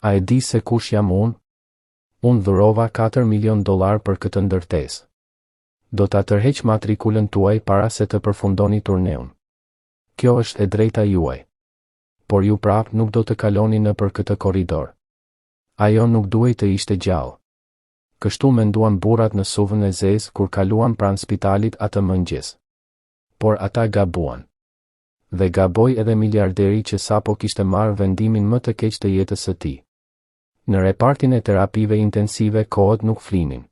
A e di se kush jam unë? Unë dhurova $4 milion për këtë ndërtesë. Do ta tërheq matrikulën tuaj para se të përfundoni turneun. Kjo është e drejta juaj. Por ju prap nuk do të kaloni në për këtë korridor. Ajo nuk duhej të ishte gjallë. Kështu menduan burrat në suvën e zezë kur kaluan pranë spitalit atë mëngjes. Por ata gabuan. Dhe gaboi edhe miliarderi që sapo kishte marrë vendimin më të keq të jetës së tij. Në repartin e terapive intensive kohët nuk flinin.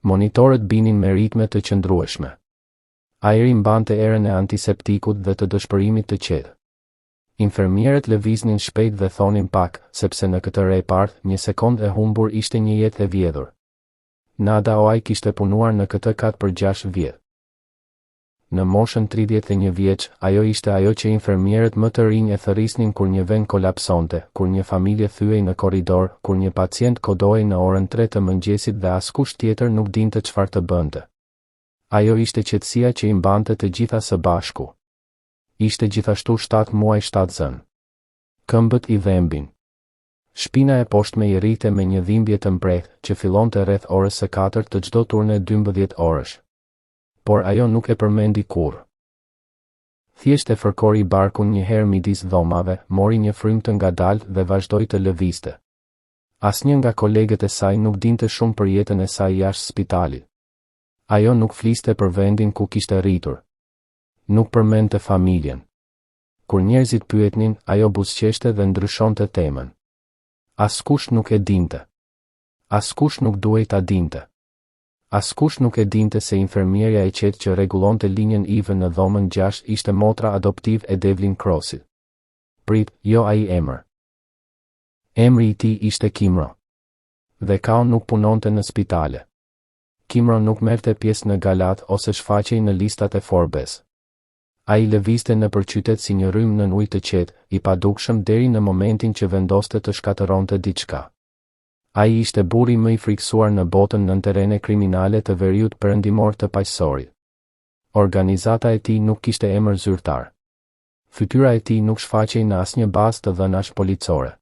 Monitorët binin me ritme të qëndrueshme. Ajri mbante erën e antiseptikut dhe të dëshpërimit të qetë. Infermierët lëviznin shpejt dhe thonin pak, sepse në këtë repart, 1 sekond e humbur ishte një jetë e vjedhur. Nada Oaj kishte punuar në këtë kat për 6 vjet. Në moshën 31 vjeç, ajo ishte ajo që infermierët më të rinj e thërrisnin kur një vend kolapsonte, kur një familje thyej në korridor, kur një pacient kodohej në orën 3 të mëngjesit dhe askush tjetër nuk dinte çfarë të bënte. Ajo ishte qetësia që i mbante të gjitha së bashku. Ishte gjithashtu 7 muaj 7 zënë. Këmbët i dhembin. Shpina e poshtme i rrite me një dhimbje të mprehtë që fillonte rreth orës së 4 të çdo turne 12 orësh. Por ajo nuk e përmendi kurrë. Thjesht e fërkori barkun një herë midis dhomave, mori një frymë të ngadaltë dhe vazhdoi të lëvizte. Asnjë nga kolegët e saj nuk dinte shumë për jetën e saj jashtë spitalit. Ajo nuk fliste për vendin ku kishte rritur. Nuk përmendte familjen. Kur njerëzit pyetnin, ajo buzëqeshte dhe ndryshonte temën. Askush nuk e dinte. Askush nuk duhej ta dinte. Askush nuk e dinte se infermierja e qetë që rregullonte linjën IV në dhomën 6 ishte motra adoptiv e Devlin Crossit. Prit, jo ai emër. Emri i tij ishte Kimro. Dhe Kao nuk punonte në spitale. Kimro nuk merrte pjesë në galat ose shfaqej në listat e Forbes. Ai lëvizte nëpër qytet si një rrymë në ujë të qetë, i padukshëm deri në momentin që vendoste të shkatëronte diçka. Ai ishte burri më i friksuar në botën në terene kriminale të veriut perëndimor të paqësorit. Organizata e tij nuk kishte emër zyrtar. Fytyra e tij nuk shfaqej në asnjë bazë të dhënash policore.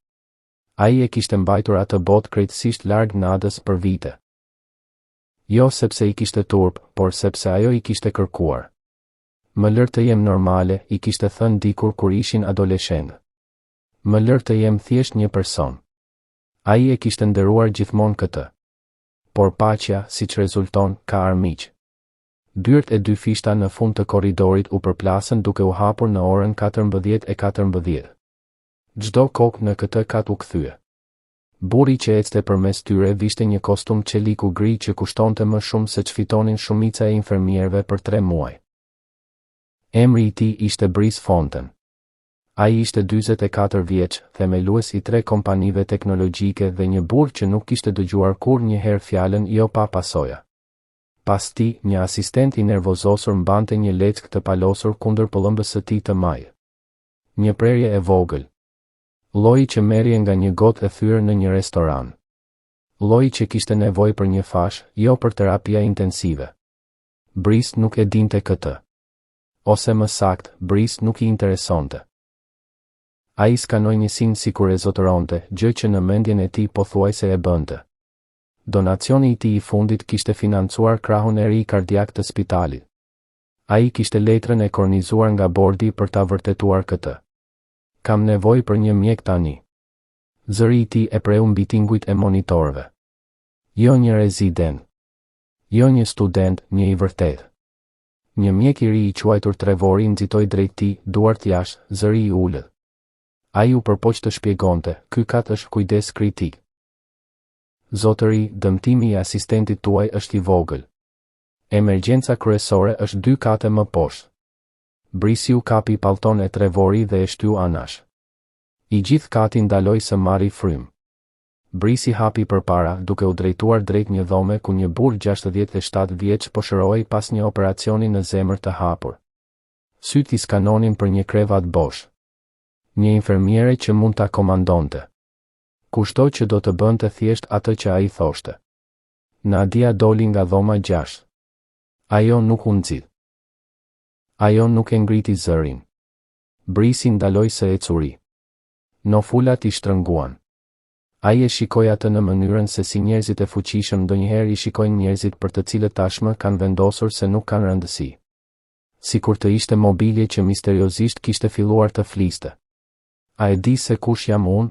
Ai e kishte mbajtur atë botë krejtësisht larg nadës për vite. Jo sepse i kishte turp, por sepse ajo i kishte kërkuar. Më lër të jem normale, i kishte thënë dikur kur ishin adoleshent. Më lër të jem thjesht një person. Ai e kishte nderuar gjithmonë këtë. Por paqja, siç rezulton, ka armiq. Dyert e 2 fishta në fund të korridorit u përplasën duke u hapur në orën 14:14. Çdo kokë në këtë kat u kthye. Burri që ecte përmes tyre vishte një kostum çeliku gri që kushtonte më shumë se ç'fitonin shumica e infermierëve për 3 muaj. Emri i tij ishte Brice Fontaine. Ai ishte 44 vjeç, themelues i 3 kompanive teknologjike dhe një burr që nuk kishte dëgjuar kurrë fjalën jo pa pasoja. Pas tij, një asistent i nervozosur mbante një leckë të palosur kundër pëllëmbës së tij të majë. Një prerje e vogël. Lloji që merrje nga një gotë e thyrë në një restoran. Lloji që kishte nevojë për një fash, jo për terapia intensive. Brice nuk e dinte këtë. Ose më sakt, Brice nuk i interesonte. Ai skanoi njësin si kur e zotëronte, gjë që në mendjen e tij pothuajse e bënte. Donacioni i tij i fundit kishte financuar krahun e ri kardiak të spitalit. Ai kishte letrën e kornizuar nga bordi për ta vërtetuar këtë. Kam nevojë për një mjek tani. Zëri i tij e preu mbi tingujt e monitorëve. Jo një rezident. Jo një student, një i vërtet. Një mjek i ri i quajtur Trevori nxitoi drejt tij, duart jashtë, zëri i ulët. Ai u përpoq të shpjegonte, ky kat është kujdes kritik. Zotëri, dëmtimi i asistentit tuaj është i vogël. Emergjenca kryesore është 2 kate më poshtë. Brice u kapi pallton e Trevori dhe e shtyu anash. I gjithë kati ndaloi së marri frymë. Brice hapi përpara, duke u drejtuar drejt një dhome ku një burr 67 vjeç po shërohej pas një operacioni në zemër të hapur. Syt i skanonin për një krevat bosh. Një infermiere që mund ta komandonte. Kushtoi që do të bënte thjesht atë që ai thoshte. Nadia doli nga dhoma 6. Ajo nuk u nxit. Ajo nuk e ngriti zërin. Brice ndaloi së ecuri. No fulat i shtrënguan. Ai e shikoi atë në mënyrën se si njerëzit e fuqishëm ndonjëherë i shikojnë njerëzit për të cilët tashmë kanë vendosur se nuk kanë rëndësi. Sikur të ishte mobilje që misteriozisht kishte filluar të fliste. A e di se kush jam unë?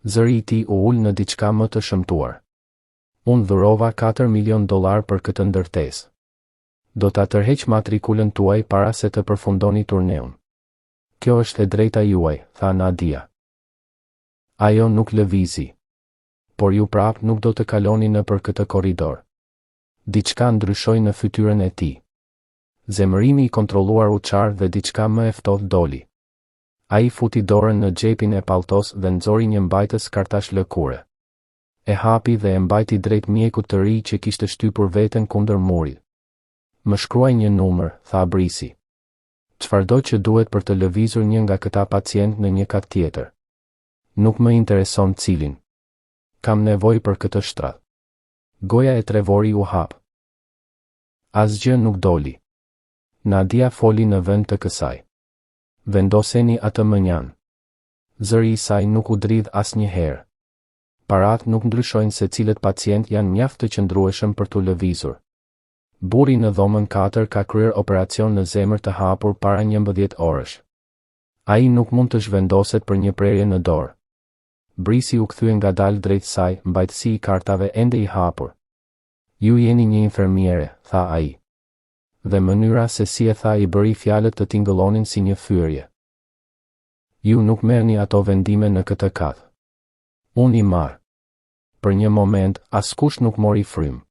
Zëri i tij u ul në diçka më të shëmtuar. Unë dhurova $4 milion për këtë ndërtesë. Do ta tërheq matrikulën tuaj para se të përfundoni turneun. Kjo është e drejta juaj, tha Nadia. Ajo nuk lëvizi. Por ju prap nuk do të kaloni nëpër këtë korridor. Diçka ndryshoi në fytyrën e tij. Zemërimi i kontrolluar u çar dhe diçka më e ftohtë doli. Ai futi dorën në xhepin e palltos dhe nxori një mbajtës kartash lëkure. E hapi dhe e mbajti drejt mjekut të ri që kishte shtypur veten kundër murit. Më shkruaj një numër, tha Brisi. Çfarëdo që duhet për të lëvizur një nga këta pacient në një kat tjetër. Nuk më intereson cilin. Kam nevojë për këtë shtrat. Goja e Trevori u hap. Asgjë nuk doli. Nadia foli në vend të kësaj. Vendoseni atë mënjan. Zëri i saj nuk u dridh asnjëherë. Parat nuk ndryshojnë se cilët pacient janë mjaft të qëndrueshëm për t'u lëvizur. Burri në dhomën 4 ka kryer operacion në zemër të hapur para 11 orësh. Ai nuk mund të zhvendoset për një prerje në dorë. Brisi u kthye ngadalë drejt saj, mbajtësi i kartave ende i hapur. Ju jeni një infermiere, tha ai. Dhe mënyra se si e tha i bëri fjalët të tingëllonin si një fyerje. Ju nuk merrni ato vendime në këtë kat. Unë i marr. Për një moment, askush nuk mori frym.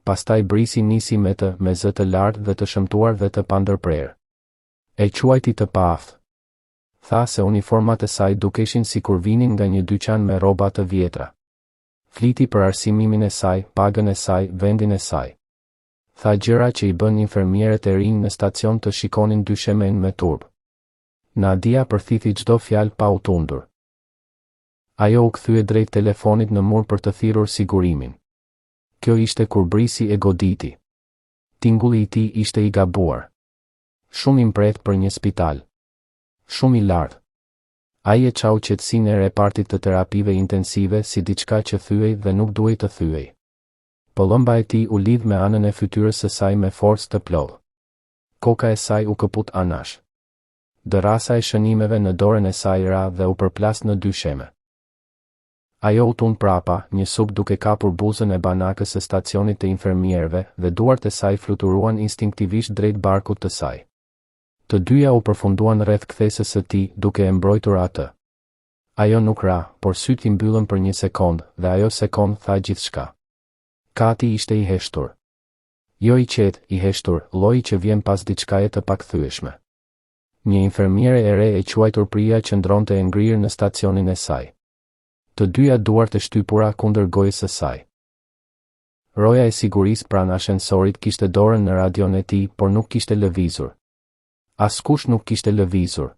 Pastaj Brisi nisi me zë të lartë dhe të shëmtuar dhe të pandërprer. E quajti të paaftë. Tha se uniformat e saj dukeshin sikur vinin nga një dyqan me rroba të vjetra. Fliti për arsimimin e saj, pagën e saj, vendin e saj. Tha gjëra që i bën infermierët e rinj në stacion të shikonin dyshemen me turp. Nadia përthithi çdo fjalë pa u tundur. Ajo u kthye drejt telefonit në mur për të thirrur sigurimin. Kjo ishte kur Brisi e goditi. Tingulli i tij ishte i gabuar. Shumë i mbret për një spital. Shumë i lartë. Ai e çau qetësinë e repartit të terapive intensive si diçka që thyej dhe nuk duhej të thyej. Pëllëmba e tij u lidh me anën e fytyrës së saj me forcë të plotë. Koka e saj u këput anash. Dërasa e shënimeve në dorën e saj ra dhe u përplas në dy sheme. Ajo u tund prapa, një suk duke kapur buzën e banakës së stacionit të infermierëve dhe duart e saj fluturuan instinktivisht drejt barkut të saj. Të dyja u përfunduan rreth kthesës së tij, duke e mbrojtur atë. Ajo nuk ra, por syt i mbyllën për një sekond, dhe ajo sekond tha gjithçka. Kati ishte i heshtur. Jo i qetë, i heshtur, lloji që vjen pas diçkaje të pakthyeshme. Një infermiere e re e quajtur Priya qëndronte e ngrirë në stacionin e saj. Të dyja duart e shtypura kundër gojës së saj. Roja e sigurisë pranë ashensorit kishte dorën në radion e tij, por nuk kishte lëvizur. Askush nuk kishte lëvizur.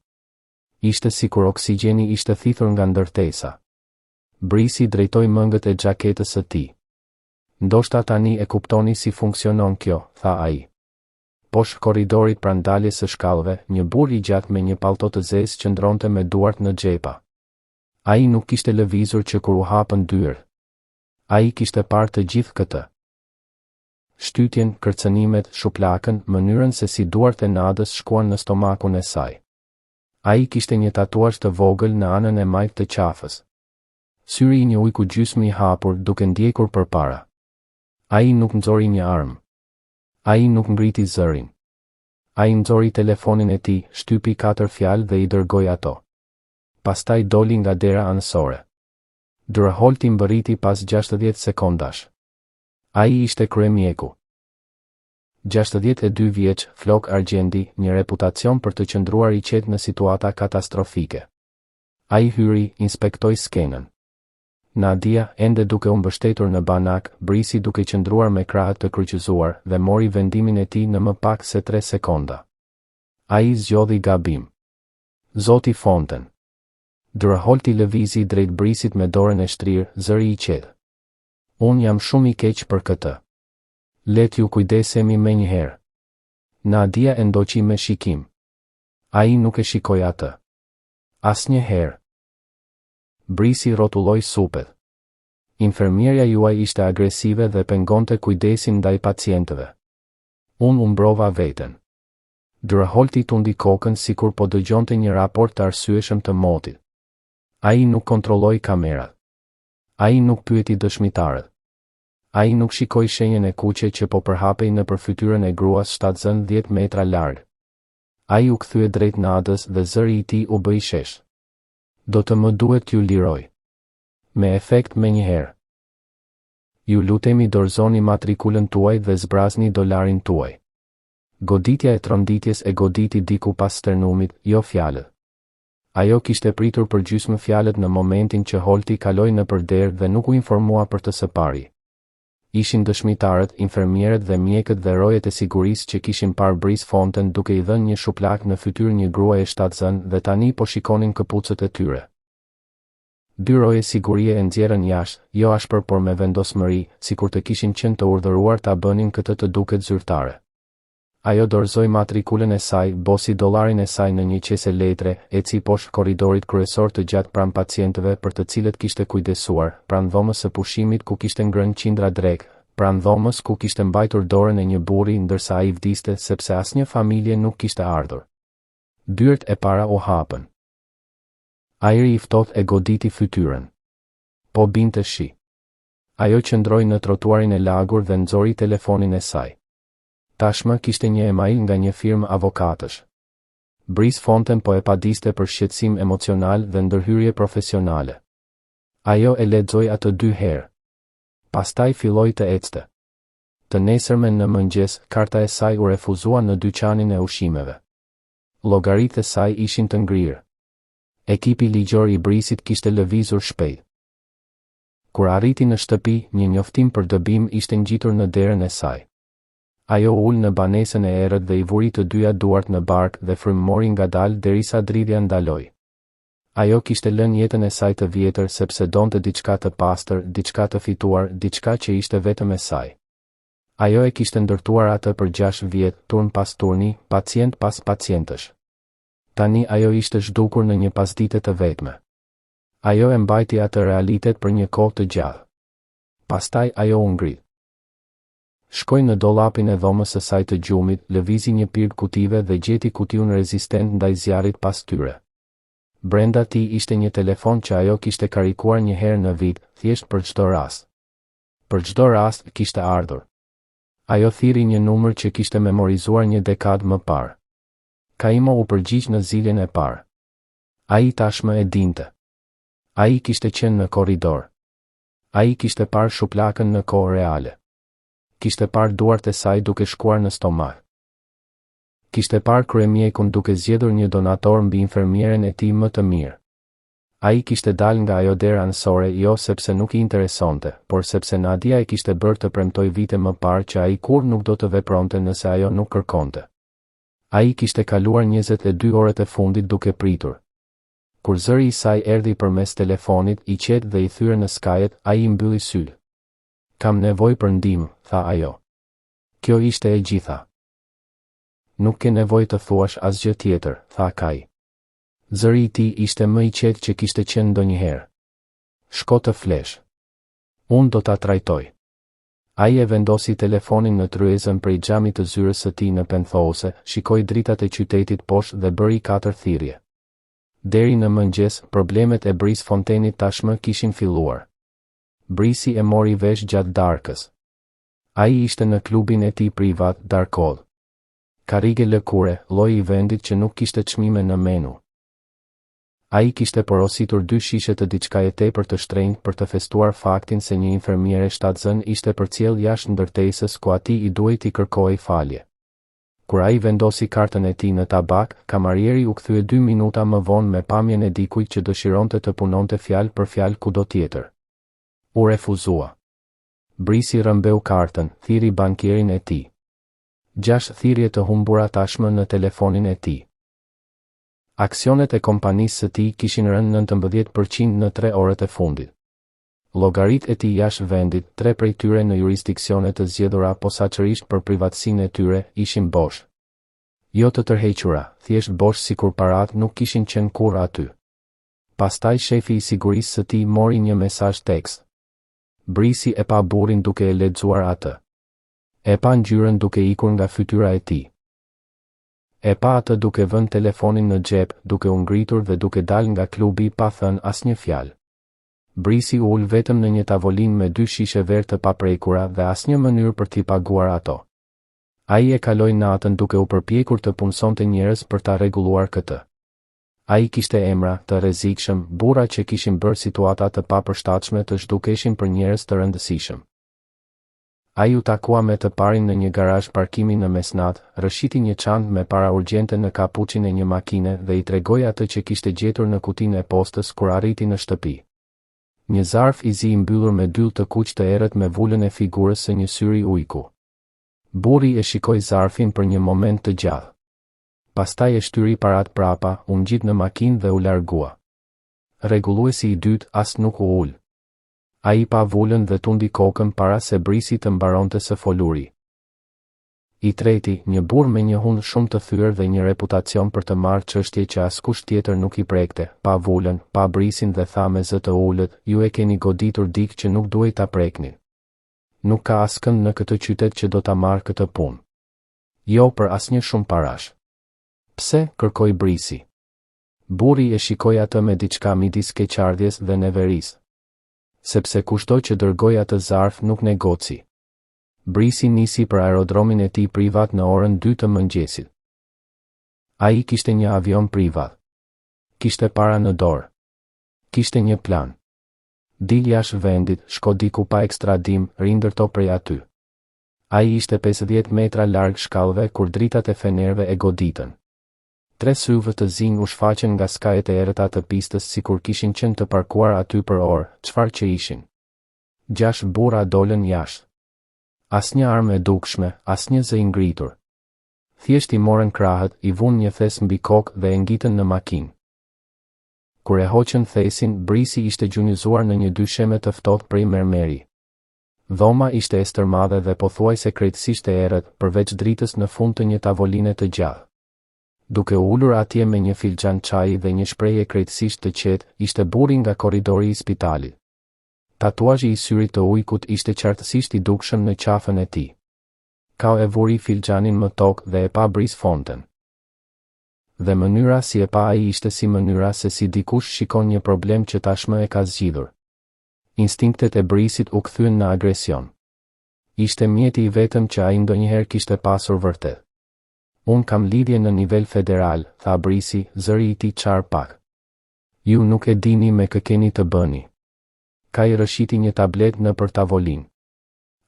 Ishte sikur oksigjeni ishte thithur nga ndërtesa. Brisi drejtoi mëngët e xhaketës së tij. Ndoshta tani e kuptoni si funksionon kjo, tha ai. Poshtë korridorit pranë daljes së shkallëve, një burr i gjatë me një pallto të zezë qëndronte me duart në xhepa. Ai nuk kishte lëvizur që kur u hapën dyert. Ai kishte parë të gjithë këtë. Shtytjen, kërcënimet, shuplakën, mënyrën se si duart e Nadës shkuan në stomakun e saj. Ai kishte një tatuazh të vogël në anën e majtë të qafës. Syri i një ujku gjysmë i hapur duke ndjekur përpara. Ai nuk nxori një armë. Ai nuk ngriti zërin. Ai nxori telefonin e tij, shtypi 4 fjalë dhe i dërgoi ato. Pastaj doli nga dera anësore. Dërholti mbërriti pas 60 sekondash. Ai ishte kryemjeku. 62 vjeç, Flok Argjendi, një reputacion për të qëndruar i qetë në situata katastrofike. Ai hyri, inspektoi skenën. Nadia, ende duke u mbështetur në banak, Brisi duke qëndruar me krahët të kryqëzuar dhe mori vendimin e tij në më pak se 3 sekonda. Ai zgjodhi gabim. Zoti Fonten. Dërholti lëvizi drejt Brisit me dorën e shtrirë, zëri i qetë. Unë jam shumë i keq për këtë. Le t'ju kujdesemi menjëherë. Nadia e ndoqi me shikim. Ai nuk e shikoi atë. Asnjëherë. Brisi rrotulloi supet. Infermierja juaj ishte agresive dhe pengonte kujdesin ndaj pacientëve. Unë u mbrova veten. Dyrholti tundi kokën sikur po dëgjonte një raport të arsyeshëm të motit. Ai nuk kontrolloi kamerat. Ai nuk pyeti dëshmitarët. Ai nuk shikoi shenjën e kuqe që po përhapej nëpër fytyrën e gruas shtatzën 10 metra larg. Ai u kthye drejt Nadës dhe zëri i tij u bë i shesh. Do të më duhet t'ju liroj. Me efekt menjëherë. Ju lutemi dorëzoni matrikulën tuaj dhe zbrazni dolarin tuaj. Goditja e tronditjes e goditi diku pas sternumit, jo fjalët. Ajo kishte pritur për gjysmë fjalët në momentin që Holti kaloi nëpër derë dhe nuk u informua për të së pari. Ishin dëshmitarët, infermierët dhe mjekët dhe rojet e sigurisë që kishin parë Brice Fontaine duke i dhënë një shuplak në fytyrë një gruaje shtatzën dhe tani po shikonin këpucët e tyre. 2 roje sigurie e nxjerrën jashtë, jo ashpër por me vendosmëri, sikur të kishin qenë të urdhëruar ta bënin këtë të duket zyrtare. Ajo dorëzoi matrikulën e saj, bosi dollarin e saj në një qese letre, eci poshtë korridorit kryesor të gjatë pranë pacientëve për të cilët kishte kujdesuar, pranë dhomës së pushimit ku kishte ngrënë qindra drekë, pranë dhomës ku kishte mbajtur dorën e një burri ndërsa ai vdiste sepse asnjë familje nuk kishte ardhur. Dyert e para u hapën. Ajri i ftohtë e goditi fytyrën. Po binte shi. Ajo qëndroi në trotuarin e lagur dhe nxori telefonin e saj. Tashmë kishte një email nga një firmë avokatësh. Brice Fontaine po e padiste për shqetësim emocional dhe ndërhyrje profesionale. Ajo e lexoi atë 2 herë. Pastaj filloi të ecte. Të nesërmen në mëngjes, karta e saj u refuzua në dyqanin e ushqimeve. Llogaritë e saj ishin të ngrirë. Ekipi ligjor i Brisit kishte lëvizur shpejt. Kur arriti në shtëpi, një njoftim për dëbim ishte ngjitur në derën e saj. Ajo ul në banesën e errët dhe i vuri të dyja duart në bark dhe frymëmori ngadalë derisa dridhja ndaloi. Ajo kishte lënë jetën e saj të vjetër sepse donte diçka të pastër, diçka të fituar, diçka që ishte vetëm e saj. Ajo e kishte ndërtuar atë për 6 vjet, turn pas turni, pacient pas pacientësh. Tani ajo ishte zhdukur në një pasdite të vetme. Ajo e mbajti atë realitet për një kohë të gjatë. Pastaj ajo u ngrit. Shkoi në dollapin e dhomës së saj të gjumit, lëvizi një pirg kutive dhe gjeti kutiun rezistent ndaj zjarrit pas tyre. Brenda tij ishte një telefon që ajo kishte karikuar një herë në vit, thjesht për çdo rast. Për çdo rast kishte ardhur. Ajo thiri një numër që kishte memorizuar një dekadë më parë. Kaimo u përgjigj në ziljen e parë. Ai tashmë e dinte. Ai kishte qenë në korridor. Ai kishte parë shuplakën në kohë reale. Kishte parë duart e saj duke shkuar në stomak. Kishte parë kryemjekun duke zgjedhur një donator mbi infermieren e tij më të mirë. Ai kishte dalë nga ajo derë anësore jo sepse nuk I interesonte, por sepse Nadia e kishte bërë të premtoj vite më parë që ai kur nuk do të vepronte nëse ajo nuk kërkonte. Ai kishte kaluar 22 orët e fundit duke pritur. Kur zëri I saj erdhi përmes telefonit, I qetë dhe I thyrë në skajet, ai I mbylli sytë. Kam nevojë për ndihmë, tha ajo. Kjo ishte e gjitha. Nuk ke nevojë të thuash asgjë tjetër, tha Kai. Zëri I tij ishte më I qetë që kishte qenë ndonjëherë. Shko të flesh. Unë do ta trajtoj. Ai e vendosi telefonin në tryezën prej xhamit të zyrës së tij në penthouse, shikoi dritat e qytetit poshtë dhe bëri 4 thirrje. Deri në mëngjes, problemet e Brice Fontaine'it tashmë kishin filluar. Brisi e mori vesh gjatë darkës. Ai ishte në klubin e tij privat, Darkol. Karrige lëkure, lloji I vendit që nuk kishte çmime në menu. Ai kishte porositur 2 shishe të diçkaje tepër të shtrenjtë për të festuar faktin se një infermiere shtatzën ishte përcjell jashtë ndërtesës ku atij I duhej I kërkojë falje. Kur ai vendosi kartën e tij në tabak, kamarieri u kthye 2 minuta më vonë me pamjen e dikujt që dëshironte të punonte fjalë për fjalë kudo tjetër. U refuzua. Brisi rëmbeu kartën, thiri bankierin e tij. 6 thirrje të humbura tashmë në telefonin e tij. Aksionet e kompanisë së tij kishin rënë 19% në 3 orët e fundit. Llogaritë e tij jashtë vendit, 3 prej tyre në jurisdiksione të zgjedhura posaçërisht për privatësinë e tyre, ishin bosh. Jo të tërhequra, thjesht bosh sikur parat nuk kishin qenë kurrë aty. Pastaj shefi i sigurisë së tij mori një mesazh tekst. Brisi e pa burrin duke e lexuar atë. E pa ngjyrën duke ikur nga fytyra e tij. E pa atë duke vënë telefonin në xhep, duke u ngritur dhe duke dalë nga klubi pa thënë asnjë fjalë. Brisi u ul vetëm në një tavolinë me 2 shishe verë të paprekura dhe asnjë mënyrë për t'i paguar ato. Ai e kaloi natën duke u përpjekur të punsonte njerëz për ta rregulluar këtë. Ai kishte emra të rrezikshëm, burra që kishin bërë situata të papërshtatshme të zhdukeshin për njerëz të rëndësishëm. Ai u takua me të parin në një garazh parkimi në mesnatë, rrëshiti një çantë me para urgjente në kapuçin e një makine dhe i tregoi atë që kishte gjetur në kutinë e postës kur arriti në shtëpi. Një zarf i zi i mbyllur me dyll të kuq të errët me vulën e figurës së një syri ujku. Burri e shikoi zarfin për një moment të gjatë. Pastaj e shtyri parat prapa, u ngjit në makinë dhe u largua. Rregulluesi i dytë as nuk u ul. Ai pa vulën dhe tundi kokën para se Brisi të mbaronte së foluri. I treti, një burr me një hund shumë të thyer dhe një reputacion për të marrë çështje që askush tjetër nuk i prekte, pa vulën, pa Brisin dhe tha me zë të ulët, ju e keni goditur dikë që nuk duhej ta prekni. Nuk ka askënd në këtë qytet që do ta marrë këtë punë. Jo për asnjë shumë parash. Pse? Kërkoi Brisi. Burri e shikoi atë me diçka midis keqardhjes dhe neverisë. Sepse kushto që dërgoi atë zarf nuk negoci. Brisi nisi për aerodromin e tij privat në orën 2 të mëngjesit. Ai kishte një avion privat. Kishte para në dorë. Kishte një plan. Dil jashtë vendit, shko diku pa ekstradim, rindërto prej aty. Ai ishte 50 metra larg shkallëve kur dritat e fenerëve e goditën. 3 syve të zinj u shfaqen nga skajet e errëta të pistës sikur kishin qenë të parkuar aty për orë, çfarë që ishin. 6 burra dolën jashtë. Asnjë armë e dukshme, asnjë zë i ngritur. Thjesht i morën krahët, i vunë një thes mbi kokë dhe e ngjitën në makinë. Kur e hoqën thesin, Brisi ishte gjunjëzuar në një dysheme të ftohtë prej mermeri. Dhoma ishte e stërmadhe dhe pothuajse krejtësisht e errët, përveç dritës në fund të një tavoline të gjallë. Duke ulur atje me një filxhan çaji dhe një shprehje krejtësisht të qetë, ishte burri nga korridori i spitalit. Tatuazhi i syrit të ujkut ishte qartësisht i dukshëm në qafën e tij. Ka e vuri filxhanin më tokë dhe e pa Bris fonten. Dhe mënyra si e pa ai ishte si mënyra se si dikush shikon një problem që tashmë e ka zgjidhur. Instinktet e Brisit u kthyen në agresion. Ishte mjeti i vetëm që ai ndonjëherë kishte pasur vërtet. Unë kam lidhje në nivel federal, tha Brisi, zëri i tij çar pak. Ju nuk e dini me kë keni të bëni. Ka i rëshiti një tablet në për tavolinë.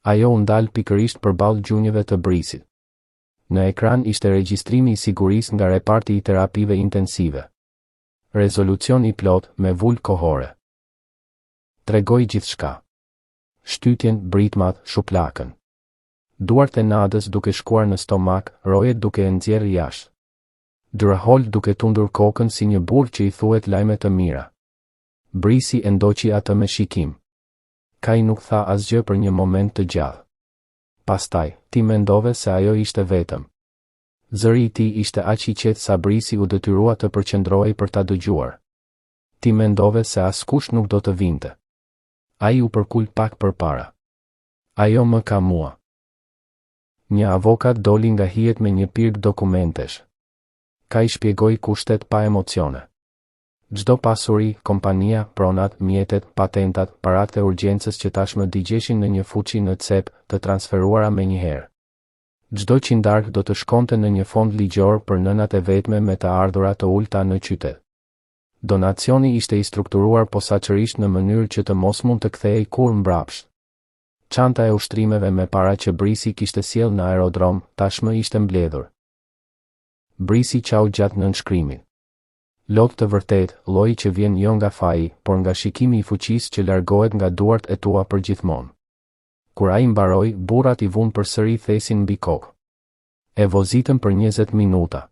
Ajo u ndal pikërisht përballë gjunjëve të Brisit. Në ekran ishte regjistrimi i sigurisë nga reparti i terapive intensive. Rezolucion i plot me vulë kohore. Tregoi gjithçka. Shtytjen, britmat, shuplakën. Duart e Nadës duke shkuar në stomak, rojet duke e nxjerrë jashtë. Drahol duke tundur kokën si një burr që i thuhet lajme të mira. Brisi e ndoqi atë me shikim. Kai nuk tha asgjë për një moment të gjallë. Pastaj, ti mendove se ajo ishte vetëm. Zëri i tij ishte aq i qetë sa Brisi u detyrua të përqendrohej për ta dëgjuar. Ti mendove se askush nuk do të vinte. Ai u përkul pak përpara. Ajo më ka mua. Një avokat doli nga hijet me një pirg dokumentesh. Kai shpjegoi kushtet pa emocione. Çdo pasuri, kompania, pronat, mjetet, patentat, paratë e urgjencës që tashmë digjeshin në një fuqi në cep, të transferuara menjëherë. Çdo qindark do të shkonte në një fond ligjor për nënat e vetme me të ardhura të ulta në qytet. Donacioni ishte i strukturuar posaçërisht në mënyrë që të mos mund të kthehej kur mbrapsht. Çanta e ushtrimeve me para që Brisi kishte sjell në aerodrom, tashmë ishte mbledhur. Brisi qau gjatë nënshkrimit. Lot të vërtet, lloji që vjen jo nga faji, por nga shikimi i fuqisë që largohet nga duart e tua për gjithmonë. Kur ai mbaroi, burrat i vunë përsëri thesin mbi kokë. E vozitën për 20 minuta.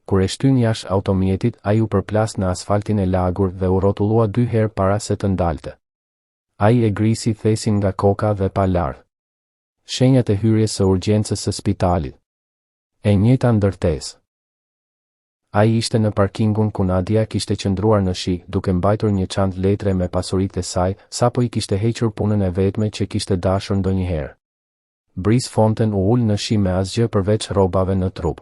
Kur e shtyn jashtë automjetit, ai u përplas në asfaltin e lagur dhe u rrotullua 2 herë para se të ndalte. Ai e grisi thesin nga koka dhe pa lartë. Shenjat e hyrjes së urgjencës së spitalit. E njëjta ndërtesë. Ai ishte në parkingun ku Nadia kishte qëndruar në shi, duke mbajtur një çantë letre me pasuritë e saj, sapo i kishte hequr punën e vetme që kishte dashur ndonjëherë. Brice Fontaine u ul në shi me asgjë përveç rrobave në trup.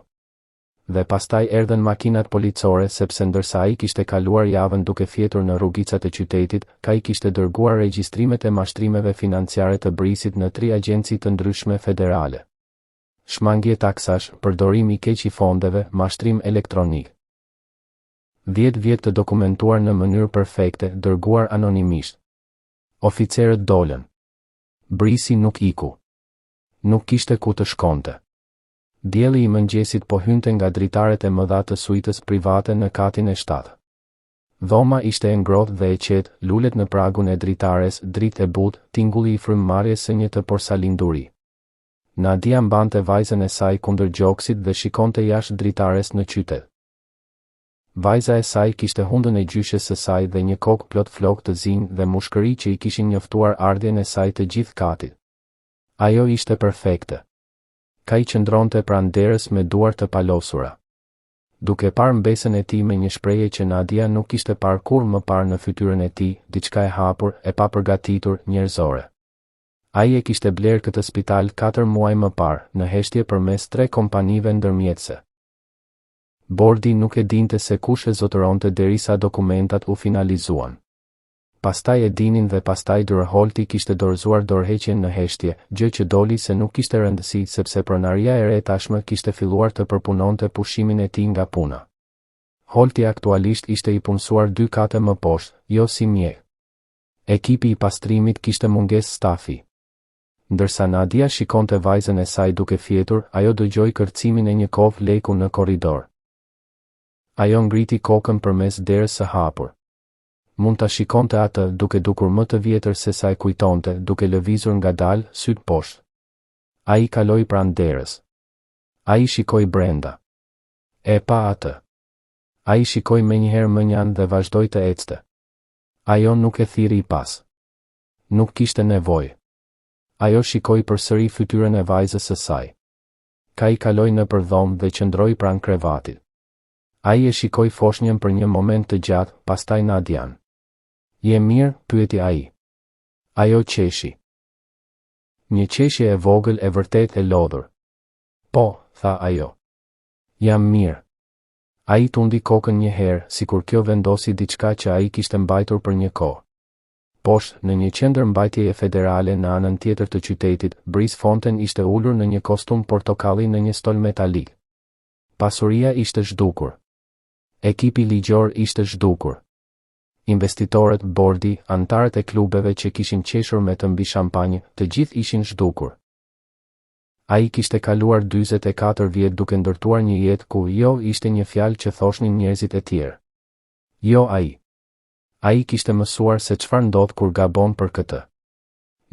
Dhe pastaj erdhën makinat policore sepse ndërsa ai kishte kaluar javën duke fjetur në rrugicat e qytetit, Kai kishte dërguar regjistrimet e mashtrimeve financiare të Brisit në 3 agjenci të ndryshme federale. Shmangje taksash, përdorim i keq i fondeve, mashtrim elektronik. 10 vjet të dokumentuar në mënyrë perfekte, dërguar anonimisht. Oficerët dolën. Brisi nuk iku. Nuk kishte ku të shkonte. Dielli i mëngjesit po hynte nga dritaret e mëdha të suitës private në katin e 7. Dhoma ishte e ngrohtë dhe e qetë, lulet në pragun e dritares, dritë e butë, tingulli i frymëmarrjes së një të porsalinduri. Nadia mbante vajzën e saj kundër gjoksit dhe shikonte jashtë dritares në qytet. Vajza e saj kishte hundën e gjyshes së saj dhe një kokë plot flokë të zinj dhe mushkëri që i kishin njoftuar ardhjen e saj të gjithë katit. Ajo ishte perfekte. Kai qëndronte pranë derës me duar të palosura. Duke parë mbesën e tij me një shprehje që Nadia nuk kishte parë kurrë më parë në fytyrën e tij, diçka e hapur, e papërgatitur, njerëzore. Ai e kishte blerë këtë spital 4 muaj më parë, në heshtje përmes 3 kompanive ndërmjetëse. Bordi nuk e dinte se kush e zotëronte derisa dokumentat u finalizuan. Pastaj e dinin dhe pastaj Holti kishte dorëzuar dorëheqjen në heshtje, gjë që doli se nuk kishte rëndësi sepse pronaria e re tashmë kishte filluar të përpunonte pushimin e tij nga puna. Holti aktualisht ishte i punësuar 2 kate më poshtë, jo si mjek. Ekipi i pastrimit kishte mungesë stafi. Ndërsa Nadia shikonte vajzën e saj duke fjetur, ajo dëgjoi kërcimin e një kovë leku në korridor. Ajo ngriti kokën përmes derës së hapur. Mund ta shikonte atë duke dukur më të vjetër se sa e kujtonte, duke lëvizur ngadalë, syt poshtë. Ai kaloi pranë derës. Ai shikoi brenda. E pa atë. Ai shikoi menjëherë mënjan dhe vazhdoi të ecte. Ajo nuk e thiri pas. Nuk kishte nevojë. Ajo shikoi përsëri fytyrën e vajzës së saj. Kai kaloi nëpër dhomë dhe qëndroi pranë krevatit. Ai e shikoi foshnjën për një moment të gjatë, pastaj Nadian. Je mirë, pyeti ai. Ajo qeshi. Një qeshje e vogël e vërtet e lodhur. Po, tha ajo. Jam mirë. Ai tundi kokën një herë, sikur kjo vendosi diçka që ai kishte mbajtur për një kohë. Poshtë, në një qendër mbajtjeje federale në anën tjetër të qytetit, Brice Fontaine ishte ulur në një kostum portokalli në një stol metalik. Pasuria ishte zhdukur. Ekipi ligjor ishte zhdukur. Investitorët, bordi, antarët e klubeve që kishin qeshur me të mbi shampanjë, të gjithë ishin zhdukur. Ai kishte kaluar 44 vjet duke ndërtuar një jetë ku jo ishte një fjalë që thoshnin njerëzit e tjerë. Jo ai. Ai kishte mësuar se çfarë ndodh kur gabon për këtë.